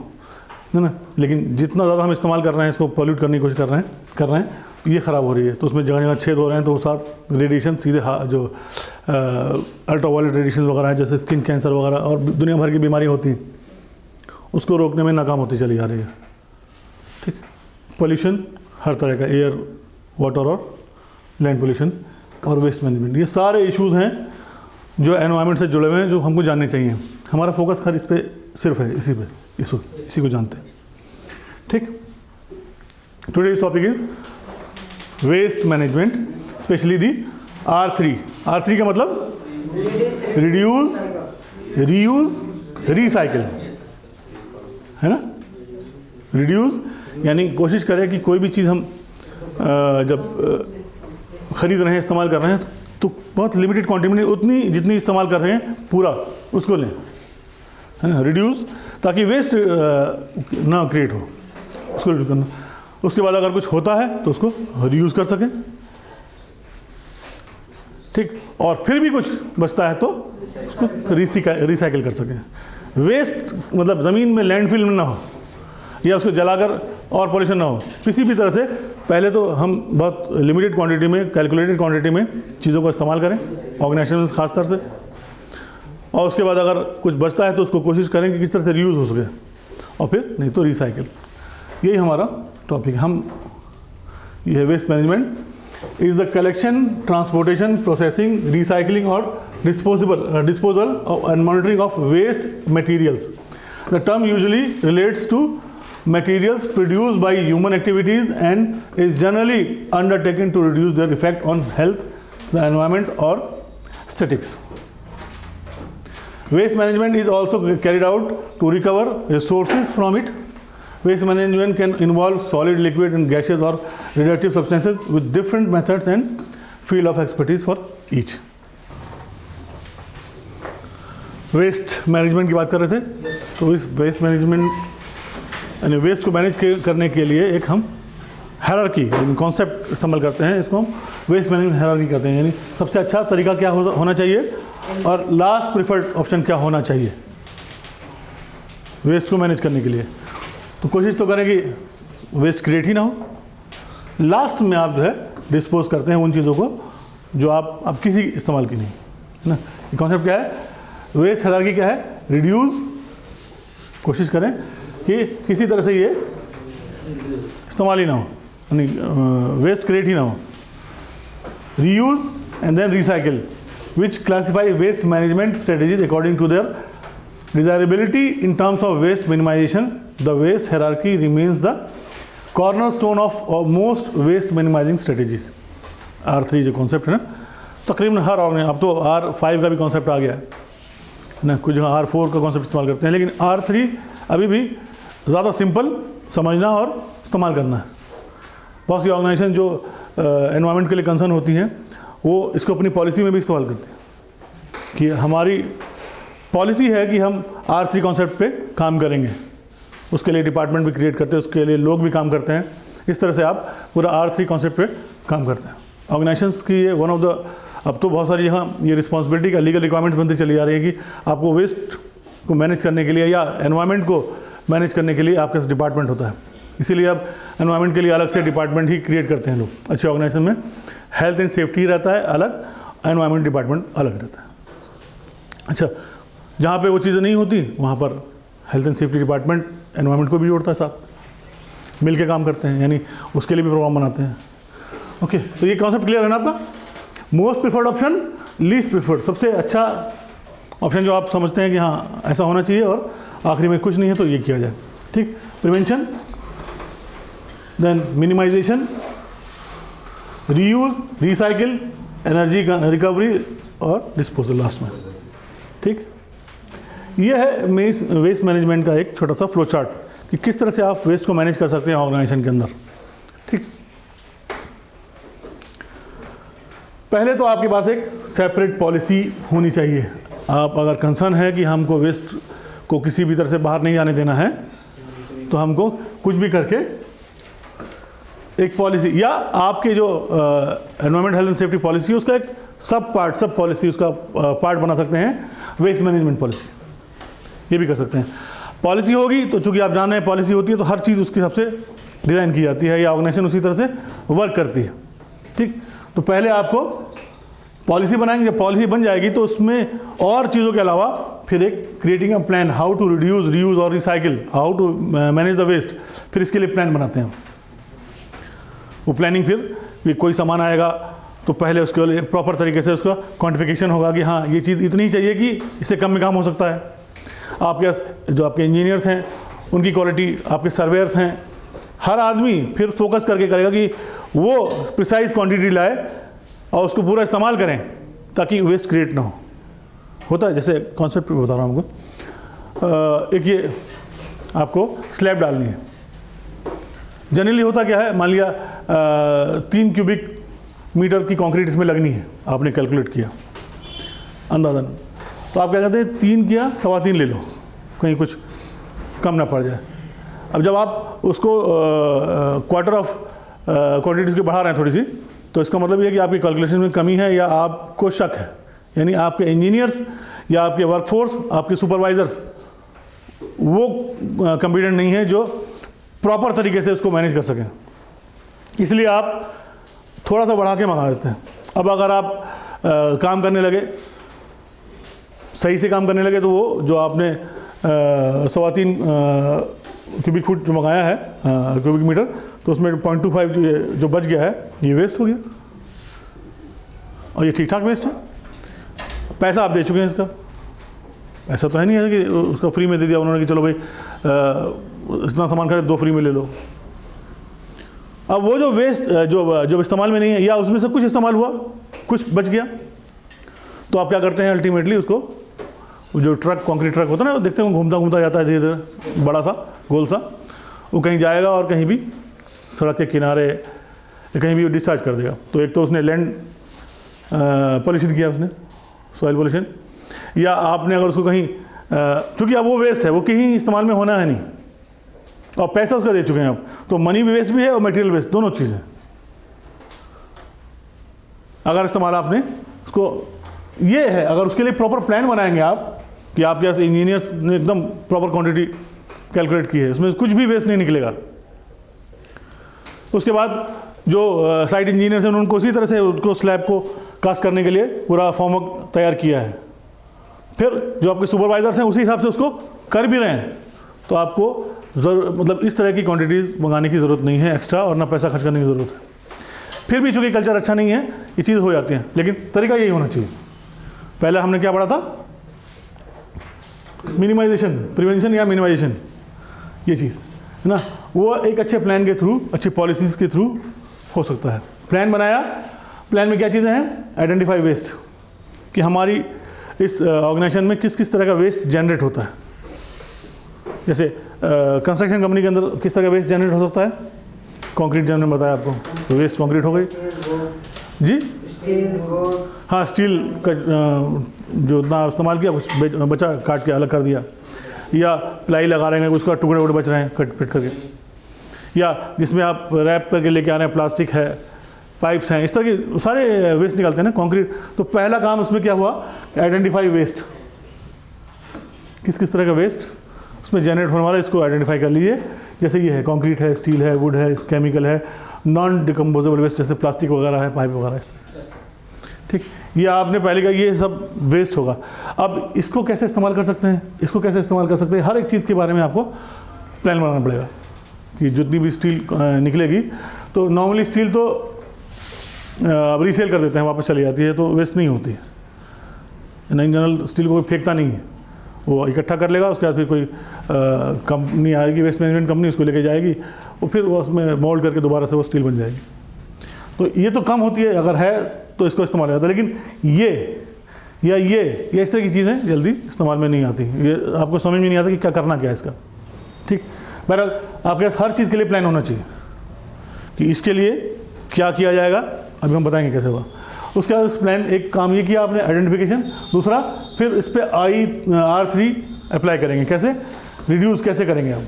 है ना। लेकिन जितना ज़्यादा हम इस्तेमाल कर रहे हैं, इसको पॉल्यूट करने की कोशिश कर रहे हैं, ये ख़राब हो रही है। तो उसमें जगह जगह छेद हो रहे हैं, तो वो साथ रेडिएशन सीधे जो अल्ट्रावायलेट रेडिएशन वगैरह है, जैसे स्किन कैंसर वगैरह और दुनिया भर की बीमारी होती हैं, उसको रोकने में नाकाम होती चली जा रही है। ठीक, पोल्यूशन हर तरह का, एयर, वाटर और लैंड पोल्यूशन और वेस्ट मैनेजमेंट, ये सारे इश्यूज़ हैं जो एनवायरनमेंट से जुड़े हुए हैं, जो हमको जानने चाहिए। हमारा फोकस खैर इस पे सिर्फ है, इसी को जानते हैं। ठीक, today's topic is waste management, specially the R3। R3 का मतलब रिड्यूस, रीयूज, रिसाइकिल, है ना। रिड्यूस यानी कोशिश करें कि कोई भी चीज़ हम जब ख़रीद रहे हैं, इस्तेमाल कर रहे हैं, तो बहुत लिमिटेड क्वांटिटी में, उतनी जितनी इस्तेमाल कर रहे हैं पूरा उसको लें, है ना। रिड्यूस, ताकि वेस्ट ना क्रिएट हो, उसको रिड्यूस करना। उसके बाद अगर कुछ होता है तो उसको रीयूज़ कर सकें, ठीक, और फिर भी कुछ बचता है तो उसको रिसाइकिल कर सकें। वेस्ट मतलब ज़मीन में लैंडफिल ना हो, या उसको जलाकर और पॉल्यूशन ना हो, किसी भी तरह से। पहले तो हम बहुत लिमिटेड क्वांटिटी में, कैलकुलेटेड क्वांटिटी में चीज़ों का इस्तेमाल करें, ऑर्गेनाइजेशन खास तौर से, और उसके बाद अगर कुछ बचता है तो उसको कोशिश करें कि किस तरह से रीयूज़ हो सके, और फिर नहीं तो रिसाइकिल। यही हमारा टॉपिक। हम ये waste management is the collection, transportation, processing, recycling और disposal and monitoring of waste materials. The term usually relates to materials produced by human activities and is generally undertaken to reduce their effect on health, the environment or aesthetics. Waste management is also carried out to recover resources from it. Waste management can involve solid, liquid and gaseous or radioactive substances with different methods and field of expertise for each. Waste management की बात कर रहे थे, तो इस waste management यानी waste को manage करने के लिए एक हम हायरार्की कॉन्सेप्ट इस्तेमाल करते हैं। इसको हम वेस्ट मैनेजमेंट हायरार्की कहते हैं, यानी सबसे अच्छा तरीका क्या होना चाहिए और लास्ट प्रेफर्ड ऑप्शन क्या होना चाहिए वेस्ट को मैनेज करने के लिए। तो कोशिश तो करें कि वेस्ट क्रिएट ही ना हो, लास्ट में आप जो है डिस्पोज करते हैं उन चीज़ों को जो आप किसी इस्तेमाल की नहीं, है ना। ये कॉन्सेप्ट क्या है? वेस्ट हायरार्की क्या है? रिड्यूस, कोशिश करें कि किसी तरह से ये इस्तेमाल ही ना हो, यानी वेस्ट क्रिएट ही ना हो। Reuse and then recycle, which classify waste management strategies according to their desirability in terms of waste minimisation. The waste hierarchy remains the cornerstone of most waste minimising strategies. R3 जो concept है ना, तकरीबन हर organisation, अब तो R5 का भी concept आ गया है ना, कुछ जगह R4 का कॉन्सेप्ट इस्तेमाल करते हैं, लेकिन R3 अभी भी ज़्यादा सिंपल समझना और इस्तेमाल करना है। बहुत सी ऑर्गेनाइजेशन जो एनवायरनमेंट के लिए कंसर्न होती हैं, वो इसको अपनी पॉलिसी में भी इस्तेमाल करती हैं कि हमारी पॉलिसी है कि हम R3 कॉन्सेप्ट पे काम करेंगे, उसके लिए डिपार्टमेंट भी क्रिएट करते हैं, उसके लिए लोग भी काम करते हैं। इस तरह से आप पूरा R3 कॉन्सेप्ट पे काम करते हैं। ऑर्गेनाइजेशंस की ये वन ऑफ द, अब तो बहुत सारी यहाँ ये रिस्पॉन्सिबिलिटी का लीगल रिक्वायरमेंट्स बनती चली जा रही है कि आपको वेस्ट को मैनेज करने के लिए या एनवायरनमेंट को मैनेज करने के लिए आपके पास डिपार्टमेंट होता है। इसीलिए अब एनवायरनमेंट के लिए अलग से डिपार्टमेंट ही क्रिएट करते हैं लोग। अच्छे ऑर्गेनाइजेशन में हेल्थ एंड सेफ्टी रहता है अलग, एनवायरनमेंट डिपार्टमेंट अलग रहता है। अच्छा, जहाँ पे वो चीज़ें नहीं होती वहाँ पर health and safety department environment को भी जोड़ता है, साथ मिल के काम करते हैं, यानी उसके लिए भी प्रोग्राम बनाते हैं। ओके, तो ये कॉन्सेप्ट क्लियर है ना आपका? Most preferred option, least preferred, सबसे अच्छा ऑप्शन जो आप समझते हैं कि हाँ ऐसा होना चाहिए और आखिरी में कुछ नहीं है तो ये किया जाए। ठीक, prevention, then minimisation, reuse, recycle, energy recovery और डिस्पोजल लास्ट में। ठीक, ये है वेस्ट मैनेजमेंट का एक छोटा सा फ्लो चार्ट कि किस तरह से आप वेस्ट को मैनेज कर सकते हैं ऑर्गेनाइजेशन के अंदर। ठीक, पहले तो आपके पास एक सेपरेट पॉलिसी होनी चाहिए। आप अगर कंसर्न है कि हमको वेस्ट को किसी भी तरह से बाहर नहीं आने देना है तो हमको कुछ भी करके एक पॉलिसी, या आपके जो environment health and safety policy है उसका एक सब पॉलिसी उसका पार्ट बना सकते हैं वेस्ट मैनेजमेंट पॉलिसी, ये भी कर सकते हैं। पॉलिसी होगी तो चूंकि आप जान रहे हैं पॉलिसी होती है तो हर चीज़ उसके हिसाब से डिज़ाइन की जाती है या ऑर्गेनाइजेशन उसी तरह से वर्क करती है। ठीक, तो पहले आपको पॉलिसी बनाएंगे, जब पॉलिसी बन जाएगी तो उसमें और चीज़ों के अलावा फिर एक creating a plan, how to reduce, reuse और recycle, how to manage the waste, फिर इसके लिए प्लान बनाते हैं। वो प्लानिंग फिर कोई सामान आएगा तो पहले उसके लिए प्रॉपर तरीके से उसका क्वांटिफिकेशन होगा कि हाँ ये चीज़ इतनी ही चाहिए कि इससे कम में काम हो सकता है। आपके जो आपके इंजीनियर्स हैं उनकी क्वालिटी, आपके सर्वेयर्स हैं, हर आदमी फिर फोकस करके करेगा कि वो प्रिसाइज क्वांटिटी लाए और उसको पूरा इस्तेमाल करें ताकि वेस्ट क्रिएट ना हो। होता है, जैसे कॉन्सेप्ट बता रहा हूँ आपको, एक ये आपको स्लैब डालनी है। जनरली होता क्या है, मान लिया 3 क्यूबिक मीटर की कंक्रीट इसमें लगनी है, आपने कैलकुलेट किया अंदाजन, तो आप क्या कहते हैं 3 किया 3.25 ले लो, कहीं कुछ कम ना पड़ जाए। अब जब आप उसको क्वार्टर ऑफ क्वांटिटी उसकी बढ़ा रहे हैं थोड़ी सी, तो इसका मतलब ये है कि आपकी कैलकुलेशन में कमी है या आपको शक है, यानी आपके इंजीनियर्स या आपके वर्कफोर्स, आपके सुपरवाइजर्स वो कॉम्पिटेंट नहीं है जो प्रॉपर तरीके से उसको मैनेज कर सकें, इसलिए आप थोड़ा सा बढ़ा के मंगा देते हैं। अब अगर आप काम करने लगे, सही से काम करने लगे, तो वो जो आपने 3.25 क्यूबिक फुट जो मंगाया है क्यूबिक मीटर, तो उसमें 0.25 जो बच गया है ये वेस्ट हो गया और ये ठीक ठाक वेस्ट है। पैसा आप दे चुके हैं इसका, ऐसा तो है नहीं है कि उसका फ्री में दे दिया उन्होंने कि चलो भाई इतना सामान खरीद 2 फ्री में ले लो। अब वो जो वेस्ट जो इस्तेमाल में नहीं है या उसमें से कुछ इस्तेमाल हुआ, कुछ बच गया, तो आप क्या करते हैं अल्टीमेटली उसको, जो ट्रक कंक्रीट ट्रक होता है ना, देखते हैं घूमता घूमता जाता है धीरे धीरे, बड़ा सा गोल सा, वो कहीं जाएगा और कहीं भी सड़क के किनारे कहीं भी डिस्चार्ज कर देगा। तो एक तो उसने लैंड पॉल्यूशन किया, उसने सॉइल पॉल्यूशन, या आपने अगर उसको कहीं चूँकि अब वो वेस्ट है, वो कहीं इस्तेमाल में होना है नहीं और पैसा उसका दे चुके हैं आप, तो मनी भी वेस्ट भी है और मटेरियल वेस्ट, दोनों चीज़ें। अगर इस्तेमाल आपने उसको, ये है, अगर उसके लिए प्रॉपर प्लान बनाएंगे आप कि आपके पास इंजीनियर्स ने एकदम प्रॉपर क्वांटिटी कैलकुलेट की है, उसमें कुछ भी वेस्ट नहीं निकलेगा। उसके बाद जो साइट इंजीनियर्स हैं उनको उसी तरह से उसको स्लैब को कास्ट करने के लिए पूरा फॉर्मवर्क तैयार किया है। फिर जो आपके सुपरवाइजर्स हैं उसी हिसाब से उसको कर भी रहे हैं, तो आपको मतलब इस तरह की क्वांटिटीज़ मंगाने की ज़रूरत नहीं है एक्स्ट्रा, और ना पैसा खर्च करने की ज़रूरत है। फिर भी चूँकि कल्चर अच्छा नहीं है, ये चीज़ हो जाती है, लेकिन तरीका यही होना चाहिए। पहले हमने क्या पढ़ा था, मिनिमाइजेशन, प्रिवेंशन या मिनिमाइजेशन, ये चीज़ है ना, वो एक अच्छे प्लान के थ्रू, अच्छी पॉलिसीज़ के थ्रू हो सकता है। प्लान बनाया, प्लान में क्या चीज़ें हैं, आइडेंटिफाई वेस्ट, कि हमारी इस ऑर्गेनाइजेशन में किस किस तरह का वेस्ट जनरेट होता है। जैसे कंस्ट्रक्शन कंपनी के अंदर किस तरह का वेस्ट जनरेट हो सकता है, कंक्रीट जो मैंने बताया आपको, तो वेस्ट कंक्रीट हो गई जी, हाँ स्टील का जो इतना इस्तेमाल किया कुछ बचा काट के अलग कर दिया, या प्लाई लगा रहे हैं उसका टुकड़े वुकड़े बच रहे हैं कट पिट करके, या जिसमें आप रैप करके लेके आ रहे हैं प्लास्टिक है, पाइप्स हैं, इस तरह के सारे वेस्ट निकलते हैं ना कंक्रीट। तो पहला काम उसमें क्या हुआ, आइडेंटिफाई वेस्ट, किस किस तरह का वेस्ट उसमें जनरेट होने वाला, इसको आइडेंटिफाई कर लीजिए। जैसे ये है कंक्रीट है, स्टील है, वुड है, केमिकल है, नॉन डिकम्पोजेबल वेस्ट जैसे प्लास्टिक वगैरह है, पाइप वगैरह, ठीक, ये आपने पहले कहा ये सब वेस्ट होगा। अब इसको कैसे इस्तेमाल कर सकते हैं, इसको कैसे इस्तेमाल कर सकते हैं, हर एक चीज़ के बारे में आपको प्लान बनाना पड़ेगा कि जितनी भी स्टील निकलेगी, तो नॉर्मली स्टील तो अब रीसेल कर देते हैं, वापस चली जाती है, तो वेस्ट नहीं होती है। इन जनरल स्टील को कोई फेंकता नहीं है, वो इकट्ठा कर लेगा, उसके बाद फिर कोई कंपनी आएगी, वेस्ट मैनेजमेंट कंपनी, उसको लेके जाएगी, और फिर वो उसमें मोल्ड करके दोबारा से वो स्टील बन जाएगी। तो ये तो कम होती है, अगर है तो इसको इस्तेमाल होता है, लेकिन ये इस तरह की चीज़ें जल्दी इस्तेमाल में नहीं आती, ये आपको समझ में नहीं आता कि क्या करना क्या है इसका। ठीक, बहरहाल आपके पास हर चीज़ के लिए प्लान होना चाहिए कि इसके लिए क्या किया जाएगा, अभी हम बताएंगे कैसे होगा। उसके बाद इस प्लान, एक काम ये किया आपने आइडेंटिफिकेशन, दूसरा फिर इस पर R3 अप्लाई करेंगे। कैसे? रिड्यूस कैसे करेंगे हम,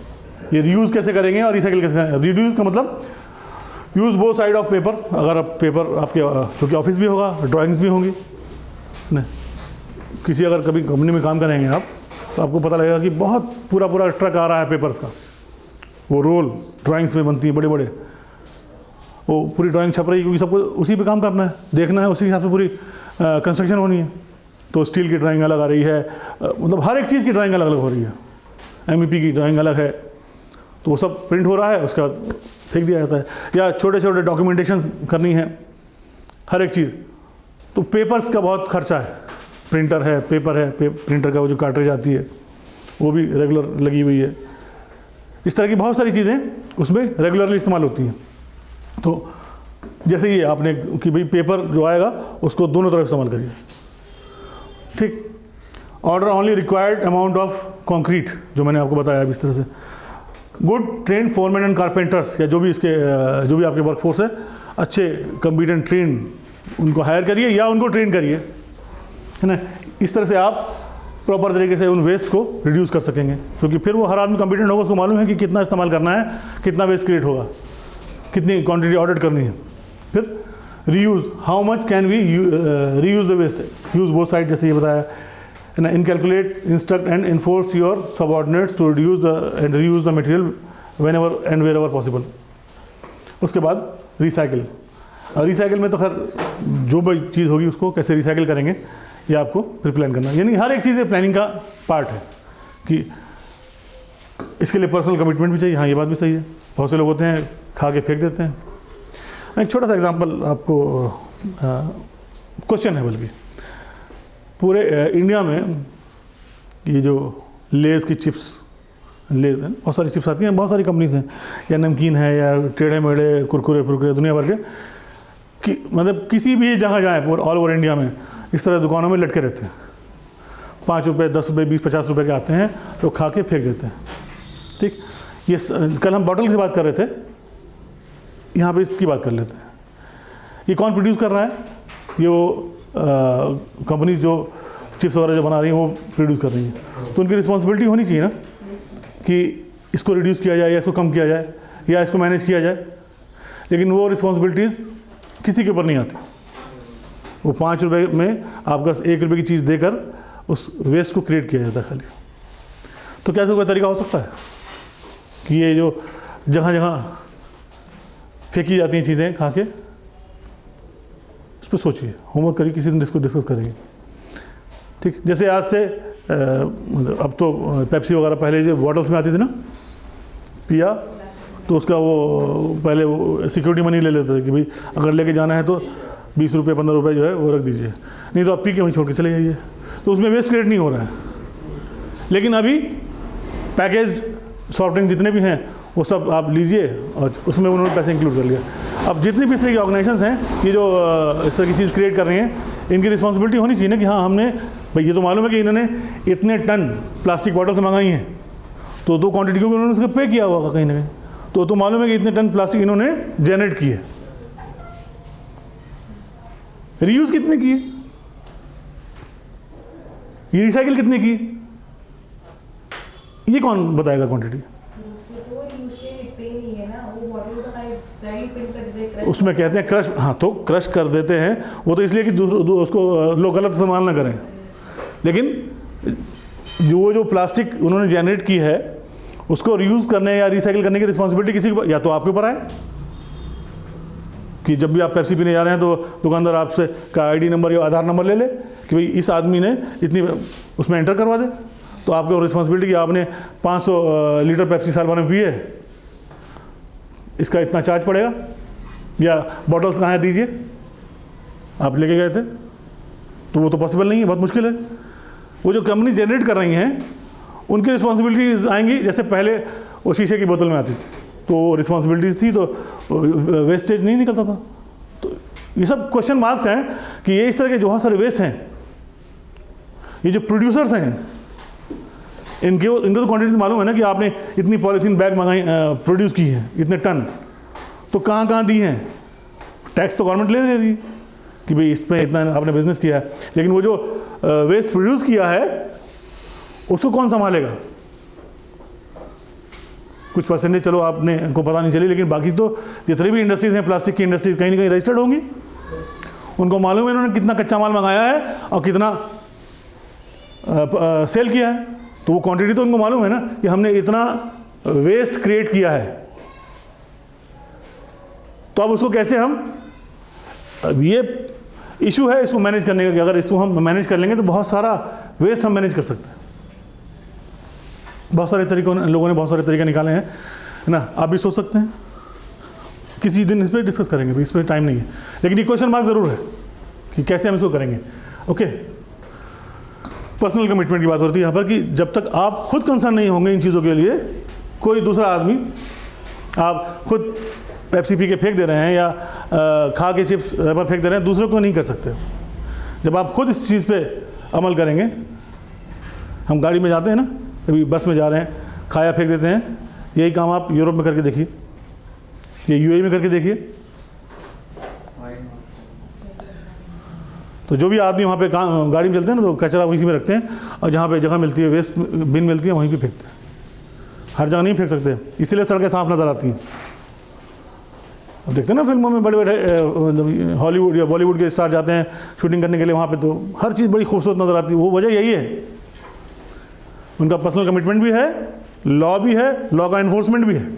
ये रीयूज़ कैसे करेंगे और रिसाइकिल कैसे करेंगे। रिड्यूस का मतलब use both side of paper. अगर आप पेपर आपके क्योंकि ऑफिस भी होगा, ड्राइंग्स भी होंगी ना, किसी अगर कभी कंपनी में काम करेंगे आप, तो आपको पता लगेगा कि बहुत पूरा ट्रक आ रहा है पेपर्स का, वो रोल ड्राइंग्स में बनती है बड़े बड़े, वो पूरी ड्राइंग छप रही है, क्योंकि सबको उसी पे काम करना है, देखना है, उसी हिसाब से पूरी कंस्ट्रक्शन होनी है। तो स्टील की ड्राइंग अलग आ रही है, मतलब हर एक चीज़ की ड्राइंग अलग अलग हो रही है। MEP की ड्राइंग अलग है, तो वो सब प्रिंट हो रहा है, उसके बाद फेंक दिया जाता है। या छोटे छोटे डॉक्यूमेंटेशन करनी है, हर एक चीज़, तो पेपर्स का बहुत खर्चा है, प्रिंटर है, पेपर है, प्रिंटर का वो जो कार्ट्रिज आती है वो भी रेगुलर लगी हुई है। इस तरह की बहुत सारी चीज़ें उसमें रेगुलरली इस्तेमाल होती हैं। तो जैसे ये आपने कि भाई पेपर जो आएगा उसको दोनों तरफ इस्तेमाल करिए। ठीक, order only required amount of concrete, जो मैंने आपको बताया इस तरह से। Good train foreman and carpenters, या जो भी आपके वर्कफोर्स है, अच्छे कम्पिटेंट ट्रेन उनको हायर करिए या उनको ट्रेन करिए, है ना। इस तरह से आप प्रॉपर तरीके से उन वेस्ट को रिड्यूस कर सकेंगे, क्योंकि फिर वो हर आदमी कम्पिटेंट होगा, उसको मालूम है कि कितना इस्तेमाल करना है, कितना वेस्ट क्रिएट होगा, कितनी क्वांटिटी ऑर्डर करनी है। फिर reuse, how much can we reuse the waste, use both side, जैसे ये बताया है ना। Inculcate, instruct and enforce your subordinates to reduce the and reuse the material whenever and wherever possible. उसके बाद रिसाइकिल। रिसाइकिल में तो खैर जो भी चीज़ होगी उसको कैसे रिसाइकिल करेंगे ये आपको फिर प्लान करना है। यानी हर एक चीज़ प्लानिंग का पार्ट है कि इसके लिए पर्सनल कमिटमेंट भी चाहिए। हाँ, ये बात भी सही है, बहुत से लोग होते हैं खा के फेंक देते हैं। एक छोटा सा एग्जांपल आपको, क्वेश्चन है बल्कि, पूरे इंडिया में ये जो लेज़ की चिप्स, लेज़ हैं, बहुत सारी चिप्स आती हैं, बहुत सारी कंपनीज हैं, या नमकीन है या टेढ़े मेढ़े कुरकुरे फुरकुरे दुनिया भर के, कि मतलब किसी भी जगह जाएँ पूरे ऑल ओवर इंडिया में इस तरह दुकानों में लटके रहते हैं। 5 रुपये, 10 रुपये, 20-50 रुपये के आते हैं, तो खा के फेंक देते हैं। ठीक, ये कल हम बॉटल की बात कर रहे थे, यहाँ पे इसकी बात कर लेते हैं। ये कौन प्रोड्यूस कर रहा है? ये वो कंपनीज जो चिप्स वगैरह जो बना रही हैं वो प्रोड्यूस कर रही हैं, तो उनकी रिस्पॉन्सिबिलिटी होनी चाहिए ना कि इसको रिड्यूस किया जाए या इसको कम किया जाए या इसको मैनेज किया जाए। लेकिन वो रिस्पॉन्सिबिलिटीज़ किसी के ऊपर नहीं आती। वो 5 रुपये में आपका 1 रुपये की चीज़ देकर उस वेस्ट को क्रिएट किया जाता है खाली। तो क्या कोई तरीका हो सकता है कि ये जो जगह जगह फेंकी जाती हैं चीज़ें खा के, उस पर सोचिए, होमवर्क करिए, किसी दिन इसको डिस्कस करेंगे। ठीक, जैसे आज से अब तो पेप्सी वगैरह पहले जो बॉटल्स में आती थी ना, पिया तो उसका वो पहले वो सिक्योरिटी मनी ले लेते थे कि भाई अगर लेके जाना है तो 20 रुपये 15 रुपये जो है वो रख दीजिए, नहीं तो आप पी के वहीं छोड़ के चले जाइए। तो उसमें वेस्ट क्रिएट नहीं हो रहा है। लेकिन अभी पैकेज्ड सॉफ्ट ड्रिंक जितने भी हैं वो सब आप लीजिए, और उसमें उन्होंने पैसे इंक्लूड कर लिया। अब जितनी भी इस तरह की ऑर्गेनाइजेशंस हैं, ये जो इस तरह की चीज़ क्रिएट कर रही हैं, इनकी रिस्पॉन्सिबिलिटी होनी चाहिए ना कि हाँ हमने भाई ये तो मालूम है कि इन्होंने इतने टन प्लास्टिक बॉटल्स मंगाई हैं, तो क्वान्टिटी क्योंकि उन्होंने उसको पे किया होगा कहीं ना कहीं, तो मालूम है कि इतने टन प्लास्टिक इन्होंने जनरेट किए। रीयूज़ कितने किए, ये रिसाइकिल कितने की, ये कौन बताएगा क्वांटिटी? उसमें कहते हैं क्रश, हाँ तो क्रश कर देते हैं, वो तो इसलिए कि उसको लोग गलत इस्तेमाल ना करें। लेकिन जो प्लास्टिक उन्होंने जनरेट की है उसको रीयूज़ करने या रिसाइकिल करने की रिस्पॉन्सिबिलिटी किसी को, या तो आपके ऊपर आए कि जब भी आप पेप्सी पीने जा रहे हैं तो दुकानदार आपसे का ID नंबर या आधार नंबर ले ले कि भाई इस आदमी ने इतनी उसमें एंटर करवा दे, तो आपके रिस्पॉन्सिबिलिटी कि आपने 500 लीटर पेप्सी साल भर में पिए, इसका इतना चार्ज पड़ेगा, या बॉटल्स कहाँ है दीजिए, आप लेके गए थे, तो वो तो पॉसिबल नहीं है, बहुत मुश्किल है। वो जो कंपनी जनरेट कर रही हैं उनकी रिस्पॉन्सिबिलिटीज़ आएंगी, जैसे पहले वो शीशे की बोतल में आती थी तो रिस्पॉन्सिबिलिटीज़ थी, तो वेस्टेज नहीं निकलता था। तो ये सब क्वेश्चन मार्क्स हैं कि ये इस तरह के जो बहुत सारे वेस्ट हैं, ये जो प्रोड्यूसर्स हैं इनको तो क्वांटिटीज मालूम है ना कि आपने इतनी पॉलीथीन बैग मंगाई प्रोड्यूस की है, इतने टन, तो कहाँ कहाँ दी हैं। टैक्स तो गवर्नमेंट ले रही कि भाई इस पर इतना आपने बिजनेस किया है, लेकिन वो जो वेस्ट प्रोड्यूस किया है उसको कौन संभालेगा। कुछ परसेंटेज चलो आपने को पता नहीं चली, लेकिन बाकी तो जितनी भी इंडस्ट्रीज हैं, प्लास्टिक की इंडस्ट्रीज कहीं ना कहीं रजिस्टर्ड होंगी, उनको मालूम है इन्होंने कितना कच्चा माल मंगाया है और कितना सेल किया है, तो वो क्वांटिटी तो उनको मालूम है ना कि हमने इतना वेस्ट क्रिएट किया है। तो अब उसको कैसे हम, अब ये इशू है इसको मैनेज करने का कि अगर इसको हम मैनेज कर लेंगे तो बहुत सारा वेस्ट हम मैनेज कर सकते हैं। बहुत सारे तरीकों लोगों ने बहुत सारे तरीके निकाले हैं, है ना। आप भी सोच सकते हैं, किसी दिन इस पर डिस्कस करेंगे, इस पर टाइम नहीं है, लेकिन ये क्वेश्चन मार्क ज़रूर है कि कैसे हम इसको करेंगे। ओके, पर्सनल कमिटमेंट की बात होती है यहाँ पर कि जब तक आप खुद कंसर्न नहीं होंगे इन चीज़ों के लिए, कोई दूसरा आदमी, आप खुद पेप्सी पी के फेंक दे रहे हैं या खा के चिप्स रबर फेंक दे रहे हैं, दूसरों को नहीं कर सकते। जब आप खुद इस चीज़ पे अमल करेंगे, हम गाड़ी में जाते हैं ना, कभी बस में जा रहे हैं, खाया फेंक देते हैं, यही काम आप यूरोप में करके देखिए, ये यूएई में करके देखिए। तो जो भी आदमी वहाँ पे गाड़ी में चलते हैं ना, तो कचरा वहीं में रखते हैं, और जहाँ पे जगह मिलती है, वेस्ट बिन मिलती है, वहीं पे फेंकते हैं। हर जगह नहीं फेंक सकते, इसीलिए सड़कें साफ नज़र आती हैं। अब देखते हैं ना फिल्मों में, बड़े बड़े हॉलीवुड या बॉलीवुड के स्टार जाते हैं शूटिंग करने के लिए, वहाँ पे तो हर चीज़ बड़ी खूबसूरत नज़र आती है। वो वजह यही है, उनका पर्सनल कमिटमेंट भी है, लॉ भी है, लॉ का इन्फोर्समेंट भी है।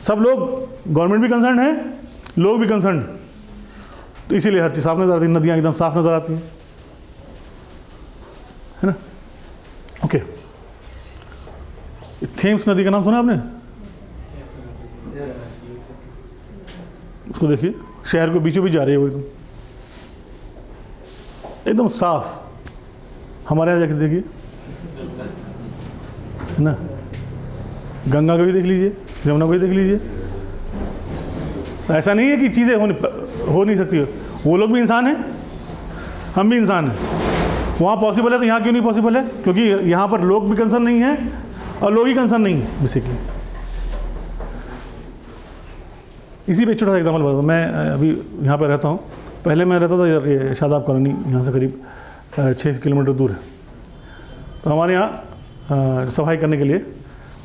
सब लोग, गवर्नमेंट भी कंसर्न है, लोग भी कंसर्न, तो इसीलिए हर चीज़ साफ नज़र आती है, नदियाँ एकदम साफ नज़र आती हैं, है ना। ओके, थेम्स नदी का नाम सुना आपने? उसको देखिए, शहर के बीचों बीच जा रही है वो, एकदम साफ। हमारे यहाँ जाके देखिए, है ना, गंगा को भी देख लीजिए, यमुना को भी देख लीजिए। ऐसा नहीं है कि चीज़ें हो नहीं सकती, वो लोग भी इंसान हैं, हम भी इंसान हैं। वहाँ पॉसिबल है तो यहाँ क्यों नहीं पॉसिबल है? क्योंकि यहाँ पर लोग भी कंसर्न नहीं हैं और लोग ही कंसर्न नहीं है बेसिकली। इसी पे छोटा सा एग्जाम्पल बताता हूँ। मैं अभी यहाँ पर रहता हूँ, पहले मैं रहता था इधर, ये शादाब कॉलोनी, यहाँ से करीब 6 किलोमीटर दूर है। तो हमारे यहाँ सफाई करने के लिए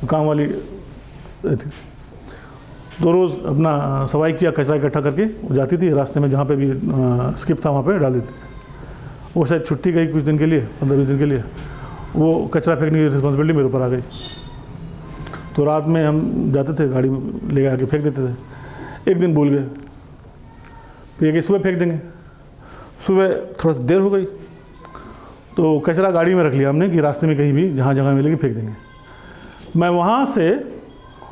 काम वाली थी, तो रोज़ अपना सफाई किया, कचरा इकट्ठा करके वो जाती थी, रास्ते में जहाँ पे भी स्किप था वहाँ पे डाल देती थी। वो शायद छुट्टी गई कुछ दिन के लिए, 15-20 दिन के लिए, वो कचरा फेंकने की रिस्पॉन्सिबिलिटी मेरे ऊपर आ गई। तो रात में हम जाते थे, गाड़ी ले आके फेंक देते थे। एक दिन भूल गए, फिर कि सुबह फेंक देंगे, सुबह थोड़ा सा देर हो गई तो कचरा गाड़ी में रख लिया हमने कि रास्ते में कहीं भी जहाँ जगह मिलेगी फेंक देंगे। मैं वहाँ से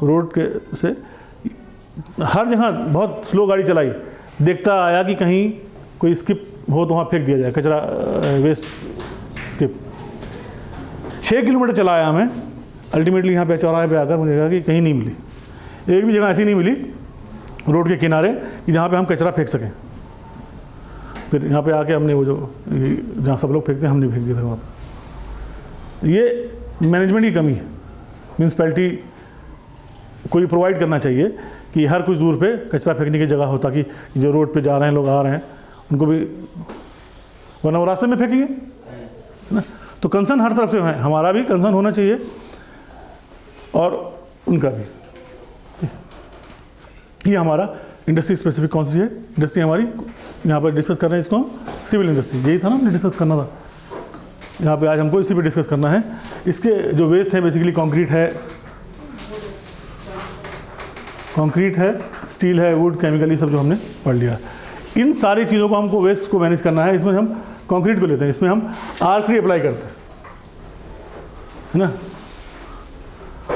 रोड के से हर जगह बहुत स्लो गाड़ी चलाई, देखता आया कि कहीं कोई स्किप हो तो वहाँ फेंक दिया जाए कचरा, वेस्ट स्किप। 6 किलोमीटर चला आया मैं, अल्टीमेटली यहाँ पे चौराहे पे आकर मुझे कहा कि कहीं नहीं मिली, एक भी जगह ऐसी नहीं मिली रोड के किनारे कि जहाँ पे हम कचरा फेंक सकें। फिर यहाँ पे आके हमने वो जो जहाँ सब लोग फेंकते हैं हमने फेंक दिया फिर वहाँ पर। ये मैनेजमेंट की कमी है। म्यूनसिपैलिटी को ये प्रोवाइड करना चाहिए कि हर कुछ दूर पे कचरा फेंकने की जगह हो, ताकि जो रोड पे जा रहे हैं लोग, आ रहे हैं, उनको भी, वरना वो रास्ते में फेंकेंगे, है ना। तो कंसर्न हर तरफ से है, हमारा भी कंसर्न होना चाहिए और उनका भी। ये हमारा इंडस्ट्री स्पेसिफिक कौन सी है इंडस्ट्री हमारी, यहाँ पर डिस्कस कर रहे हैं इसको हम, सिविल इंडस्ट्री। यही था ना हमने डिस्कस करना था, यहाँ पे आज हमको इसी पे डिस्कस करना है। इसके जो वेस्ट है बेसिकली कंक्रीट है, स्टील है, वुड, केमिकल, ये सब जो हमने पढ़ लिया। इन सारी चीज़ों को हमको वेस्ट को मैनेज करना है। इसमें हम कंक्रीट को लेते हैं, इसमें हम R3 अप्लाई करते हैं, है ना।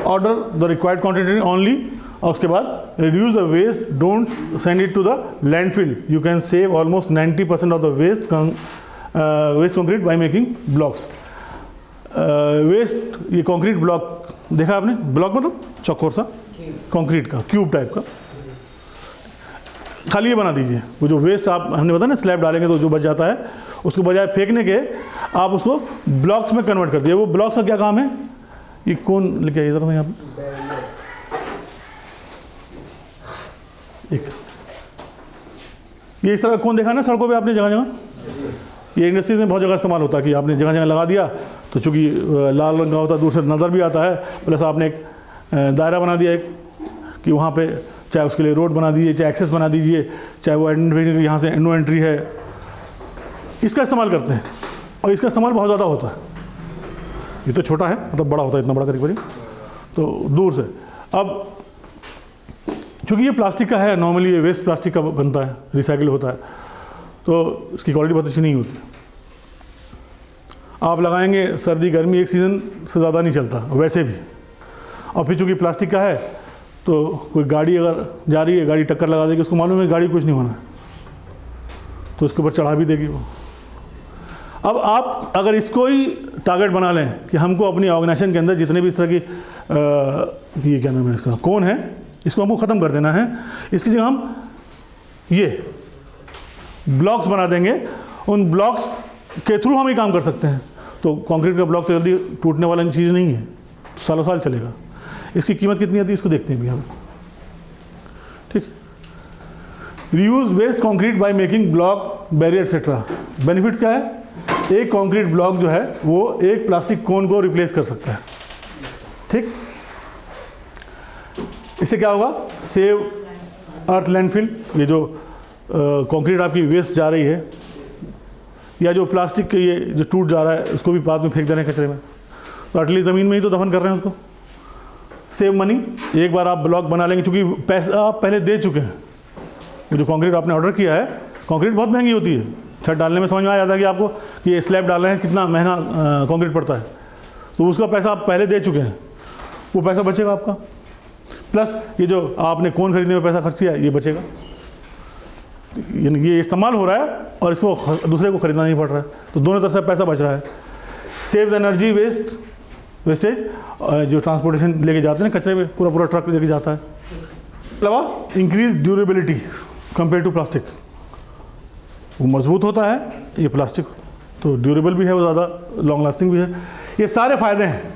Order the required quantity only और उसके बाद reduce the waste, don't send it to the landfill, you can save almost 90% of the waste concrete by making blocks. Waste, ये कंक्रीट ब्लॉक देखा आपने, ब्लॉक मतलब चौकोर सा कंक्रीट का क्यूब टाइप का, खाली ये बना दीजिए। वो जो वेस्ट आप हमने बताया ना स्लैब डालेंगे तो जो बच जाता है, उसको बजाय फेंकने के आप उसको ब्लॉक्स में कन्वर्ट कर दिए। वो ब्लॉक्स का क्या काम है, ये कौन लेके आइए इधर यहाँ पे, ये इस तरह का कौन देखा ना सड़कों पे आपने जगह जगह, ये इंडस्ट्रीज में बहुत जगह इस्तेमाल होता है कि आपने जगह जगह लगा दिया तो चूँकि लाल रंग का होता है दूर से नज़र भी आता है, प्लस आपने एक दायरा बना दिया एक कि वहाँ पे चाहे उसके लिए रोड बना दीजिए, चाहे एक्सेस बना दीजिए, चाहे वो आइडेंटिफिकेशन यहाँ से नो एंट्री है, इसका इस्तेमाल करते हैं। और इसका इस्तेमाल बहुत ज़्यादा होता है। ये तो छोटा है, मतलब बड़ा होता है, इतना बड़ा करीब करीब, तो दूर से। अब चूँकि ये प्लास्टिक का है, नॉर्मली ये वेस्ट प्लास्टिक का बनता है, रिसाइकिल होता है, तो इसकी क्वालिटी बहुत अच्छी नहीं होती। आप लगाएंगे सर्दी गर्मी एक सीज़न से ज़्यादा नहीं चलता वैसे भी। और फिर चूँकि प्लास्टिक का है तो कोई गाड़ी अगर जा रही है, गाड़ी टक्कर लगा देगी, उसको मालूम है गाड़ी कुछ नहीं होना है, तो उसके ऊपर चढ़ा भी देगी वो। अब आप अगर इसको ही टारगेट बना लें कि हमको अपनी ऑर्गेनाइजेशन के अंदर जितने भी इस तरह की ये क्या नाम है इसका, कौन है, इसको हमको ख़त्म कर देना है, इसकी जगह हम ये ब्लॉक्स बना देंगे, उन ब्लॉक्स के थ्रू हम ये काम कर सकते हैं। तो कंक्रीट का ब्लॉक तो जल्दी टूटने वाला चीज़ नहीं है, तो सालों साल चलेगा। इसकी कीमत कितनी आती है इसको देखते हैं भैया, ठीक। Reuse waste concrete by making block, barrier etcetera. Benefit क्या है, एक कंक्रीट ब्लॉक जो है वो एक प्लास्टिक कोन को रिप्लेस कर सकता है, ठीक। इससे क्या होगा, सेव अर्थ लैंडफिल, ये जो कंक्रीट आपकी वेस्ट जा रही है या जो प्लास्टिक के ये जो टूट जा रहा है उसको भी बाद में फेंक दे रहे हैं कचरे में, तो एटलीस्ट ज़मीन में ही तो दफन कर रहे हैं उसको। सेव मनी, एक बार आप ब्लॉक बना लेंगे, क्योंकि पैसा आप पहले दे चुके हैं। वो जो कंक्रीट आपने ऑर्डर किया है, कंक्रीट बहुत महंगी होती है, छत डालने में समझ में आ जाता है कि आपको कि ये स्लैब डाल रहे हैं कितना महंगा कंक्रीट पड़ता है, तो उसका पैसा आप पहले दे चुके हैं, वो पैसा बचेगा आपका। प्लस ये जो आपने कोन खरीदने में पैसा खर्च किया है ये बचेगा, यानी ये इस्तेमाल हो रहा है और इसको दूसरे को खरीदना नहीं पड़ रहा है, तो दोनों तरफ से पैसा बच रहा है। सेव द एनर्जी वेस्टेज, जो ट्रांसपोर्टेशन लेके जाते हैं कचरे में, पूरा ट्रक लेके जाता है। अलावा increase durability compare to plastic, वो मजबूत होता है ये प्लास्टिक, तो ड्यूरेबल भी है, वो ज़्यादा लॉन्ग लास्टिंग भी है। ये सारे फ़ायदे हैं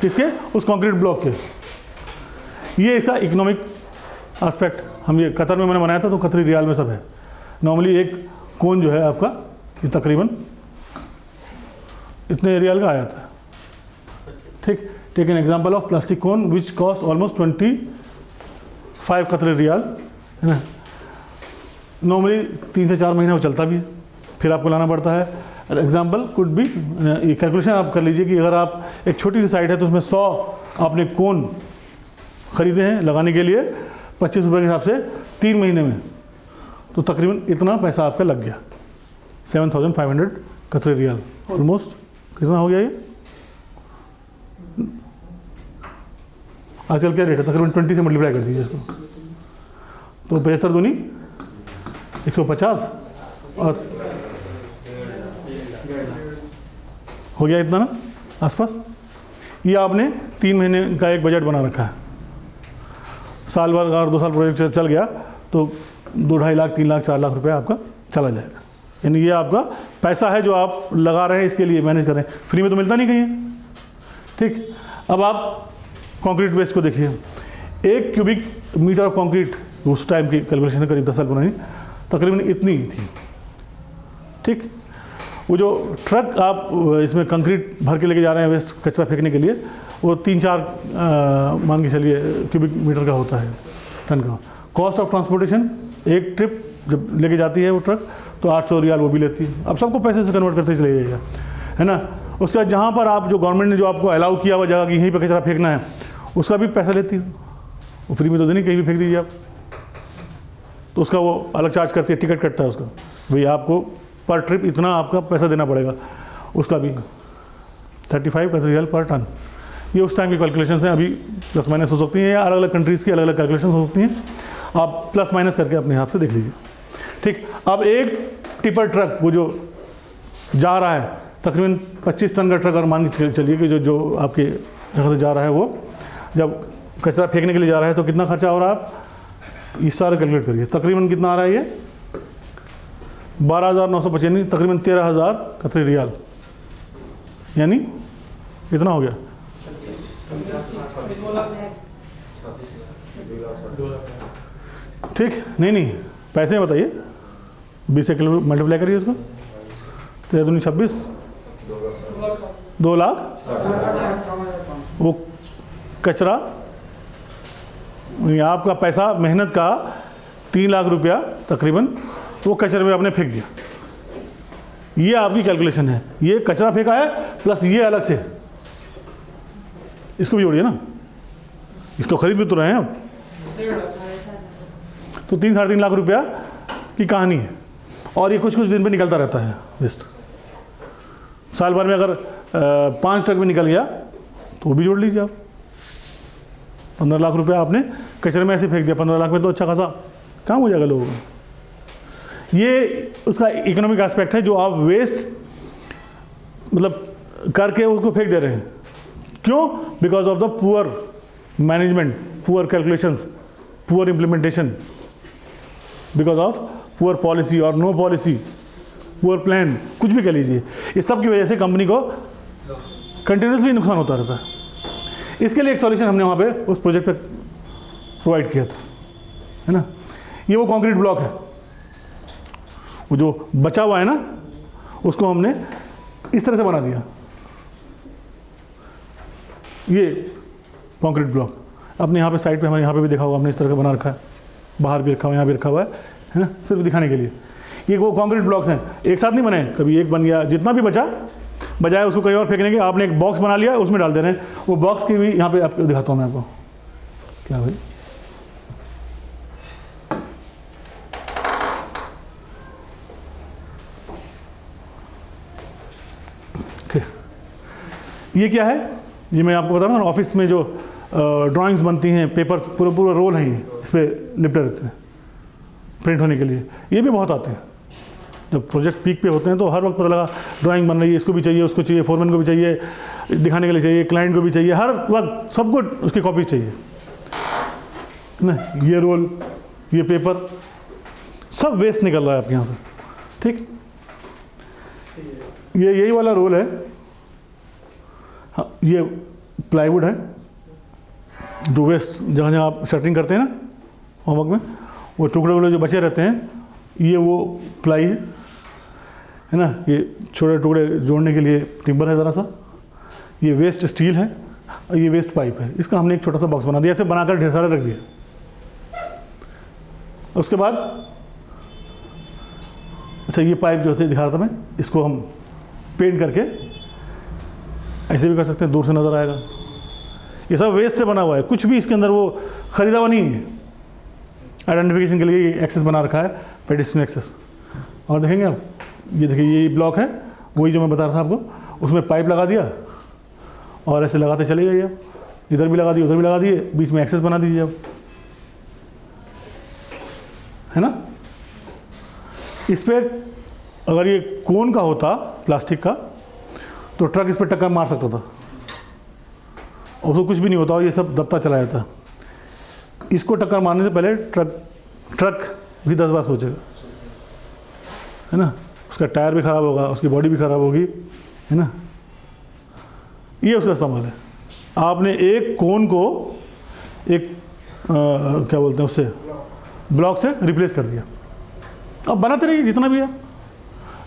किसके, उस कंक्रीट ब्लॉक के। ये इसका इकोनॉमिक एस्पेक्ट, हम ये कतर में मैंने बनाया था तो कतरी रियाल में सब है। नॉर्मली एक कोन जो है आपका ये तकरीबन इतने रियाल का आया था, ठीक। Take an example of plastic cone which cost almost 25 Qatari riyal, है ना। नॉर्मली 3 से 4 महीने वो चलता भी है, फिर आपको लाना पड़ता है। एग्जाम्पल कुड बी, ये कैलकुलेशन आप कर लीजिए कि अगर आप एक छोटी सी साइट है तो उसमें 100 आपने कोन खरीदे हैं लगाने के लिए 25 रुपये के हिसाब से 3 महीने में, तो तकरीबन इतना पैसा आपका लग गया, 7500 कतरी रियाल। ऑलमोस्ट कितना हो गया ये, आजकल क्या रेट है, तकरीबन 20 से मल्टीप्लाई कर दीजिए इसको, तो 75 दूनी 150 और हो गया इतना ना आसपास। ये आपने 3 महीने का एक बजट बना रखा है, साल भर अगर 2 साल प्रोजेक्ट चल गया तो 2-2.5 लाख 3 लाख 4 लाख रुपये आपका चला जाएगा। यानी ये आपका पैसा है जो आप लगा रहे हैं इसके लिए, मैनेज कर रहे हैं, फ्री में तो मिलता नहीं कहीं, ठीक। अब आप कंक्रीट वेस्ट को देखिए, 1 क्यूबिक मीटर ऑफ कंक्रीट उस टाइम की कैलकुलेशन है, करीब 10 साल पुरानी, तकरीबन इतनी थी, ठीक। वो जो ट्रक आप इसमें कंक्रीट भर के लेके जा रहे हैं वेस्ट कचरा फेंकने के लिए, वो 3-4 मान के चलिए क्यूबिक मीटर का होता है, टन का। कॉस्ट ऑफ ट्रांसपोर्टेशन, एक ट्रिप जब लेके जाती है वो ट्रक तो 800 रियाल वो भी लेती है। अब सबको पैसे से कन्वर्ट करते चले जाइएगा, है ना। उसके बाद जहाँ पर आप जो गवर्नमेंट ने जो आपको अलाउ किया हुआ जगह कि यहीं पर कचरा फेंकना है, उसका भी पैसा लेती है, वो फ्री में तो नहीं, कहीं भी फेंक दीजिए आप, तो उसका वो अलग चार्ज करती है, टिकट कटता है उसका, भाई आपको पर ट्रिप इतना आपका पैसा देना पड़ेगा, उसका भी 35 कतरी रियाल पर टन। ये उस टाइम की कैलकुलेशन हैं, अभी प्लस माइनस हो सकती हैं या अलग अलग कंट्रीज़ की अलग अलग कैलकुलेशन हो सकती हैं, आप प्लस माइनस करके अपने हिसाब से देख लीजिए। ठीक, अब एक टिपर ट्रक वो जो जा रहा है तकरीबन 25 टन का ट्रक, और मान के चलिए कि जो आपके जगह से जा रहा है वो जब कचरा फेंकने के लिए जा रहा है तो कितना खर्चा हो रहा है, आप ये सारा कैलकुलेट करिए। तकरीबन कितना आ रहा है ये 12,995, तकरीबन 13,000 कतरी रियाल, यानी कितना हो गया, ठीक, नहीं पैसे में बताइए, 20 से किलो मल्टीप्लाई करिए उसको, 13 दूनी 26, 2 लाख। वो कचरा आपका पैसा मेहनत का 3 लाख रुपया तकरीबन वो कचरे में आपने फेंक दिया। ये आपकी कैलकुलेशन है, ये कचरा फेंका है प्लस ये अलग से, इसको भी जोड़िए ना, इसको खरीद भी तो रहे हैं आप, तो 3-3.5 लाख रुपया की कहानी है। और ये कुछ दिन पे निकलता रहता है वेस्ट। साल भर में अगर 5 ट्रक में निकल गया तो वो भी जोड़ लीजिए आप। 15 लाख रुपया आपने कचरे में ऐसे फेंक दिया, 15 लाख में तो अच्छा खासा काम हो जाएगा लोगों को। ये उसका इकोनॉमिक एस्पेक्ट है, जो आप वेस्ट मतलब करके उसको फेंक दे रहे हैं। क्यों? Because of the poor management, poor calculations, poor implementation, because of poor policy और नो पॉलिसी, पुअर प्लान, कुछ भी कह लीजिए। इस सब की वजह से कंपनी को कंटिन्यूसली नुकसान होता रहता है। इसके लिए एक सॉल्यूशन हमने वहाँ पे उस प्रोजेक्ट पे प्रोवाइड किया था, है ना। ये वो कंक्रीट ब्लॉक है, वो जो बचा हुआ है ना, उसको हमने इस तरह से बना दिया। ये कंक्रीट ब्लॉक अपने यहाँ पे साइड पे, हमारे यहाँ पे भी देखा होगा हमने, इस तरह का बना रखा है, बाहर भी रखा हुआ है, यहाँ भी रखा हुआ है ना, सिर्फ दिखाने के लिए। ये वो कंक्रीट ब्लॉक्स हैं, एक साथ नहीं बने, कभी एक बन गया, जितना भी बचा बजाय उसको कहीं और फेंकने के आपने एक बॉक्स बना लिया, उसमें डाल दे रहे हैं। वो बॉक्स की भी यहाँ पे आपको दिखाता हूँ मैं आपको, क्या भाई, ये क्या है, ये मैं आपको बता रहा हूँ, ऑफिस में जो ड्राइंग्स बनती हैं, पेपर्स, पूरा रोल है, ये इस पर लिपटे रहते हैं प्रिंट होने के लिए। ये भी बहुत आते हैं, जब प्रोजेक्ट पीक पे होते हैं तो हर वक्त पता लगा ड्राइंग बन रही है, इसको भी चाहिए, उसको चाहिए, फोरमैन को भी चाहिए, दिखाने के लिए चाहिए, क्लाइंट को भी चाहिए, हर वक्त सबको उसकी कॉपीज चाहिए ना। ये रोल, ये पेपर, सब वेस्ट निकल रहा है आपके यहाँ से। ठीक, ये यही वाला रोल है, हाँ, ये प्लाईवुड है, जो वेस्ट जहाँ जहाँ आप शटरिंग करते हैं ना होमवर्क में, वो टुकड़े जो बचे रहते हैं, ये वो प्लाई है ना। ये छोटे टुकड़े जोड़ने के लिए टिम्बर है ज़रा सा, ये वेस्ट स्टील है, और ये वेस्ट पाइप है। इसका हमने एक छोटा सा बॉक्स बना दिया, ऐसे बनाकर ढेर सारा रख दिया। उसके बाद अच्छा, ये पाइप जो होते दिखा रहा था मैं, इसको हम पेंट करके ऐसे भी कर सकते हैं, दूर से नज़र आएगा। ये सब वेस्ट से बना हुआ है, कुछ भी इसके अंदर वो खरीदा हुआ नहीं है। आइडेंटिफिकेशन के लिए एक्सेस बना रखा है, पेडिस्ट्रियन एक्सेस। और देखेंगे आप, ये देखिए, ये ब्लॉक है, वही जो मैं बता रहा था आपको, उसमें पाइप लगा दिया और ऐसे लगाते चले जाइए आप, इधर भी लगा दिए, उधर भी लगा दिए, बीच में एक्सेस बना दीजिए आप, है ना। इस पर अगर ये कोन का होता प्लास्टिक का, तो ट्रक इस पर टक्कर मार सकता था, और उसको कुछ भी नहीं होता, और ये सब दबता चला जाता। इसको टक्कर मारने से पहले ट्रक भी 10 बार सोचेगा, है ना। उसका टायर भी ख़राब होगा, उसकी बॉडी भी ख़राब होगी, है ना। ये उसका इस्तेमाल है। आपने एक कोन को एक क्या बोलते हैं, उससे ब्लॉक से रिप्लेस कर दिया। अब बनाते रहिए जितना भी है।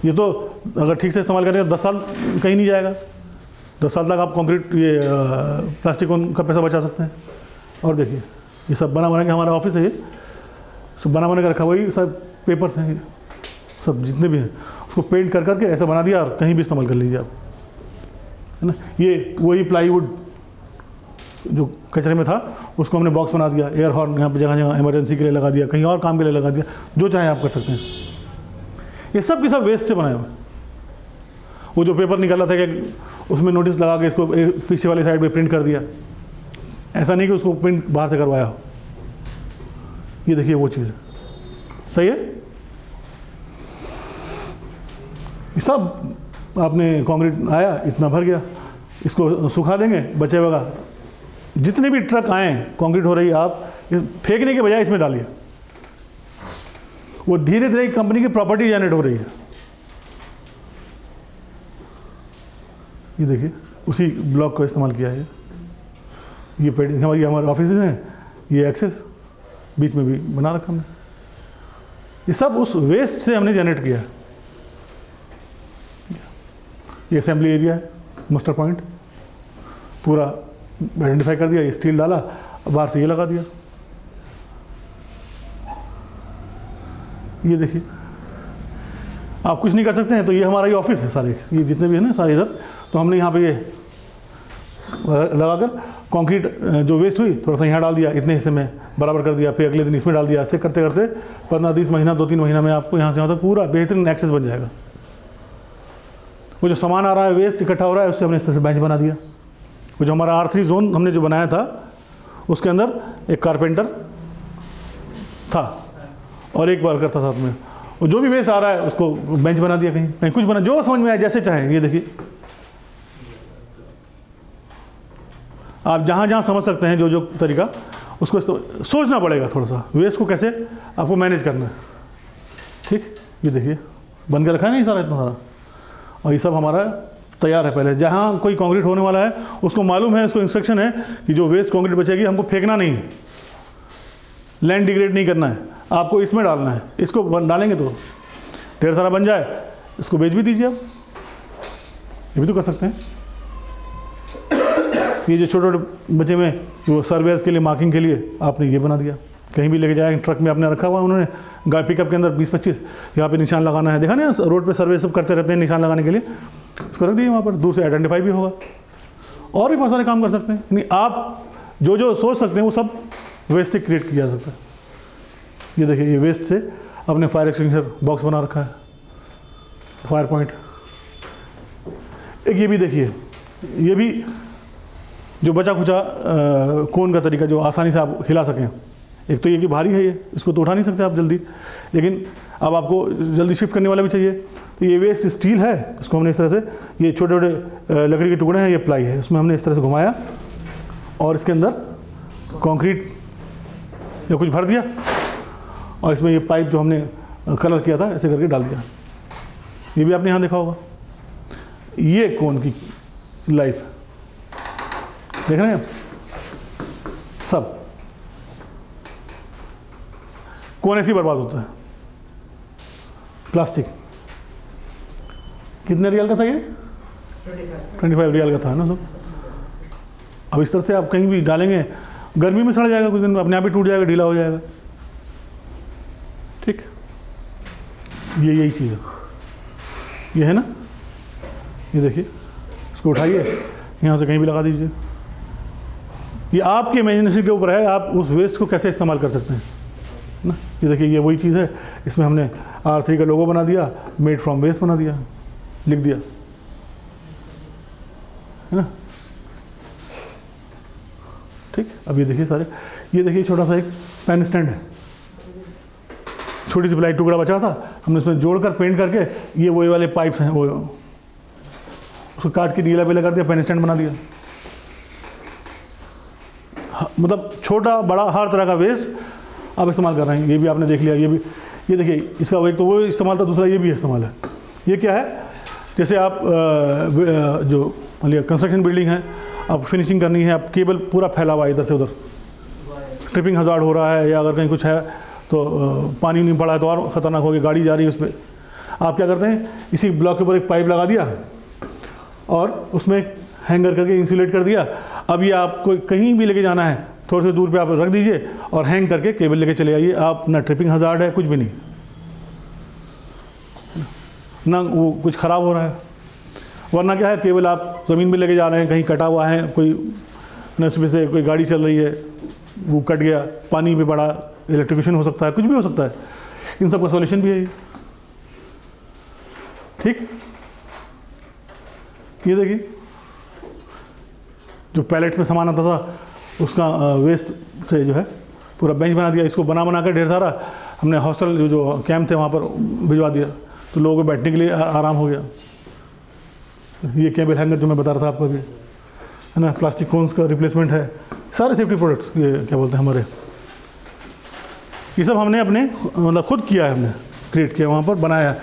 ये तो अगर ठीक से इस्तेमाल करेंगे 10 साल कहीं नहीं जाएगा। 10 साल तक आप कंक्रीट ये प्लास्टिक कोन का पैसा बचा सकते हैं। और देखिए, ये सब बना के हमारा ऑफिस है, ये सब बना के रखा, वही सब पेपर्स हैं, ये सब जितने भी हैं, उसको पेंट कर करके ऐसा बना दिया, और कहीं भी इस्तेमाल कर लीजिए आप, है ना। ये वही प्लाईवुड जो कचरे में था, उसको हमने बॉक्स बना दिया, एयर हॉर्न यहाँ पे जगह जगह इमरजेंसी के लिए लगा दिया, कहीं और काम के लिए लगा दिया, जो चाहे आप कर सकते हैं इसको। ये सब के सब वेस्ट से बनाए हुए। वो जो पेपर निकल रहा था कि उसमें नोटिस लगा के इसको पीछे वाली साइड पे प्रिंट कर दिया। ऐसा नहीं कि उसको प्रिंट बाहर से करवाया हो। ये देखिए वो चीज़ है, सही है। ये सब आपने कंक्रीट आया, इतना भर गया, इसको सुखा देंगे, बचे बगा जितने भी ट्रक आए कंक्रीट हो रही है, आप इस फेंकने के बजाय इसमें डालिए। वो धीरे धीरे कंपनी की प्रॉपर्टी जनरेट हो रही है। ये देखिए उसी ब्लॉक को इस्तेमाल किया है। ये पेड़ हमारे ऑफिस हैं, ये एक्सेस बीच में भी बना रखा हमने। ये सब उस वेस्ट से हमने जनरेट किया है। ये असेंबली एरिया है, मुस्टर पॉइंट पूरा आइडेंटिफाई कर दिया। ये स्टील डाला, बाहर से ये लगा दिया। ये देखिए आप कुछ नहीं कर सकते हैं, तो ये हमारा ये ऑफिस है सारे, ये जितने भी है ना सारे इधर। तो हमने यहाँ पे ये लगाकर कंक्रीट जो वेस्ट हुई थोड़ा सा यहाँ डाल दिया, इतने हिस्से में बराबर कर दिया, फिर अगले दिन इसमें डाल दिया। ऐसे करते करते 15-20 महीना 2-3 महीना में आपको यहाँ से यहाँ तक पूरा बेहतरीन एक्सेस बन जाएगा। वो जो सामान आ रहा है वेस्ट इकट्ठा हो रहा है, उससे हमने इस तरह से बेंच बना दिया। वो जो हमारा R3 जोन हमने जो बनाया था, उसके अंदर एक कारपेंटर था और एक वर्कर था साथ में। वो जो भी वेस्ट आ रहा है उसको बेंच बना दिया, कहीं कहीं कुछ बना, जो समझ में आया जैसे चाहे। ये देखिए आप जहाँ जहाँ समझ सकते हैं, जो जो तरीका, उसको सोचना पड़ेगा थोड़ा सा, वेस्ट को कैसे आपको मैनेज करना है। ठीक, ये देखिए बन के रखा है नहीं सारा, इतना सारा, और ये सब हमारा तैयार है। पहले जहाँ कोई कंक्रीट होने वाला है उसको मालूम है, उसको इंस्ट्रक्शन है कि जो वेस्ट कंक्रीट बचेगी हमको फेंकना नहीं है, लैंड डिग्रेड नहीं करना है, आपको इसमें डालना है। इसको डालेंगे तो ढेर सारा बन जाए, इसको बेच भी दीजिए आप, ये भी तो कर सकते हैं। ये जो छोटे छोटे बचे हुए वो सर्वेयर्स के लिए, मार्किंग के लिए आपने ये बना दिया। कहीं भी लेके जाए, ट्रक में आपने रखा हुआ उन्होंने, गाड़ी पिकअप के अंदर 20-25 यहाँ पे निशान लगाना है, देखा ना रोड पे सर्वे सब करते रहते हैं निशान लगाने के लिए, उसको रख दिए वहाँ पर, दूर से आइडेंटिफाई भी होगा। और भी बहुत सारे काम कर सकते हैं। यानी आप जो जो सोच सकते हैं वो सब वेस्ट से क्रिएट किया जा सकता है। ये देखिए ये वेस्ट से अपने फायर एक्सटिंग्विशर बॉक्स बना रखा है, फायर पॉइंट। एक ये भी देखिए, ये भी जो बचा खुचा कोन का तरीका, जो आसानी से आप हिला सकें। एक तो ये कि भारी है ये, इसको तो उठा नहीं सकते आप जल्दी, लेकिन अब आपको जल्दी शिफ्ट करने वाला भी चाहिए। तो ये वेस्ट स्टील है, इसको हमने इस तरह से, ये छोटे छोटे लकड़ी के टुकड़े हैं, ये प्लाई है, इसमें हमने इस तरह से घुमाया और इसके अंदर कंक्रीट या कुछ भर दिया, और इसमें ये पाइप जो हमने कलर किया था ऐसे करके डाल दिया। ये भी आपने यहाँ देखा होगा। ये कोन की लाइफ देख रहे हैं आप, सब कोन ऐसे ही बर्बाद होता है। प्लास्टिक कितने रियल का था ये? 25 रियल का था ना सब। अब इस तरह से आप कहीं भी डालेंगे, गर्मी में सड़ जाएगा, कुछ दिन अपने आप ही टूट जाएगा, ढीला हो जाएगा। ठीक, ये यही चीज़ है, ये है ना। ये देखिए, इसको उठाइए, यहाँ से कहीं भी लगा दीजिए। ये आपके इमेजिनेशन के ऊपर है, आप उस वेस्ट को कैसे इस्तेमाल कर सकते हैं ना। ये देखिए ये वही चीज़ है, इसमें हमने R3 का लोगो बना दिया, मेड फ्रॉम वेस्ट बना दिया, लिख दिया, है ना। ठीक, अब ये देखिए सारे, ये देखिए छोटा सा एक पेन स्टैंड है, छोटी सी प्लाई टुकड़ा बचा था, हमने उसमें जोड़कर पेंट करके, ये वही वाले पाइप्स हैं, वो उसको काट के नीला पीला कर दिया, पेन स्टैंड बना दिया। मतलब छोटा बड़ा हर तरह का वेस्ट आप इस्तेमाल कर रहे हैं। ये भी आपने देख लिया, ये भी, ये देखिए इसका एक तो वो इस्तेमाल था, दूसरा ये भी इस्तेमाल है। ये क्या है, जैसे आप जो मान लिया कंस्ट्रक्शन बिल्डिंग है, आप फिनिशिंग करनी है, आप केबल पूरा फैला हुआ है इधर से उधर, ट्रिपिंग हज़ार्ड हो रहा है, या अगर कहीं कुछ है तो पानी नहीं पड़ा है तो और ख़तरनाक होगी, गाड़ी जा रही है उस पर, आप क्या करते हैं, इसी ब्लॉक के ऊपर एक पाइप लगा दिया और उसमें हैंगर करके इंसुलेट कर दिया। अब ये आपको कहीं भी लेके जाना है, थोड़ी सी दूर पे आप रख दीजिए और हैंग करके केबल लेके चले आइए। आप ना ट्रिपिंग हज़ार्ड है, कुछ भी नहीं, ना वो कुछ ख़राब हो रहा है। वरना क्या है, केबल आप ज़मीन में लेके जा रहे हैं, कहीं कटा हुआ है, कोई नस्बे से कोई गाड़ी चल रही है, वो कट गया, पानी में पड़ा, इलेक्ट्रिक्यूशन हो सकता है, कुछ भी हो सकता है। इन सब का सॉल्यूशन भी है ये। ठीक, ये देखिए जो पैलेट्स में सामान आता था उसका वेस्ट से जो है पूरा बेंच बना दिया। इसको बना कर ढेर सारा हमने हॉस्टल जो कैंप थे वहाँ पर भिजवा दिया, तो लोगों को बैठने के लिए आराम हो गया। ये केबल हैंगर जो मैं बता रहा था आपको अभी, है ना, प्लास्टिक कोन्स का रिप्लेसमेंट है, सारे सेफ्टी प्रोडक्ट्स, ये क्या बोलते हैं हमारे, ये सब हमने अपने मतलब खुद किया है, हमने क्रिएट किया, वहाँ पर बनाया।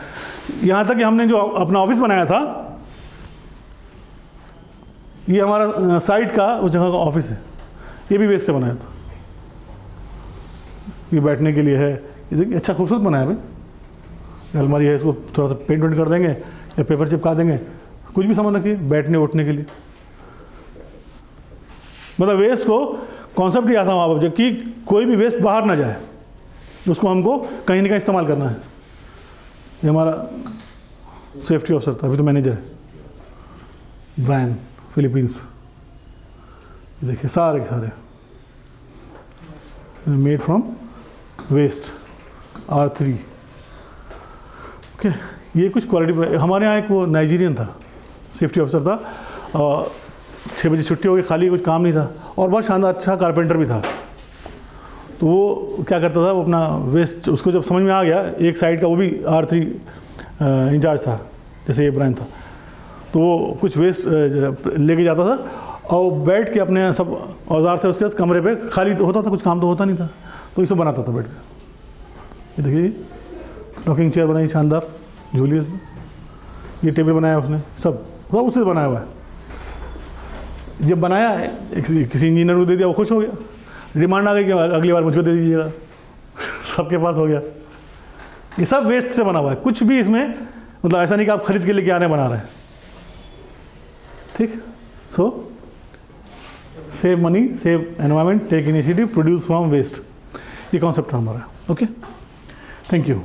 यहाँ तक कि हमने जो अपना ऑफिस बनाया था, ये हमारा साइट का उस जगह का ऑफिस है, ये भी वेस्ट से बनाया था। ये बैठने के लिए है, ये देखिए अच्छा खूबसूरत बनाया भाई, ये अलमारी है, इसको थोड़ा सा पेंट वेंट कर देंगे या पेपर चिपका देंगे, कुछ भी सामान रखिए बैठने उठने के लिए। मतलब वेस्ट को कॉन्सेप्ट ही आता है वहाँ पर, जबकि कोई भी वेस्ट बाहर ना जाए, उसको हमको कहीं ना कहीं इस्तेमाल करना है। ये हमारा सेफ्टी ऑफिसर था, अभी तो मैनेजर है, ब्रायन, फिलीपींस। ये देखिए सारे के सारे made from waste, R3। Okay, ये कुछ क्वालिटी। हमारे यहाँ एक वो नाइजीरियन था, सेफ्टी ऑफिसर था, 6 बजे छुट्टी हो गई, खाली, कुछ काम नहीं था, और बहुत शानदार अच्छा कारपेंटर भी था। तो वो क्या करता था, वो अपना वेस्ट, उसको जब समझ में आ गया, एक साइड का वो भी R3 इंचार्ज था, जैसे ये ब्रांड था, तो वो कुछ वेस्ट लेके जाता था और बैठ के अपने सब औजार थे उसके कमरे पे, खाली तो होता था, कुछ काम तो होता नहीं था, तो ये सब बनाता था बैठ के। ये देखिए रॉकिंग चेयर बनाई शानदार, झूली इसमें, ये टेबल बनाया उसने, सब उससे बनाया हुआ है। जब बनाया किसी इंजीनियर को दे दिया, वो खुश हो गया, डिमांड आ गई कि अगली बार मुझको दे दीजिएगा। सबके पास हो गया। ये सब वेस्ट से बना हुआ है, कुछ भी इसमें मतलब ऐसा नहीं कि आप खरीद के लेके आने बना रहे हैं। ठीक, so save money, save environment, take initiative, produce from waste, ये कॉन्सेप्ट है हमारा। Okay, thank you.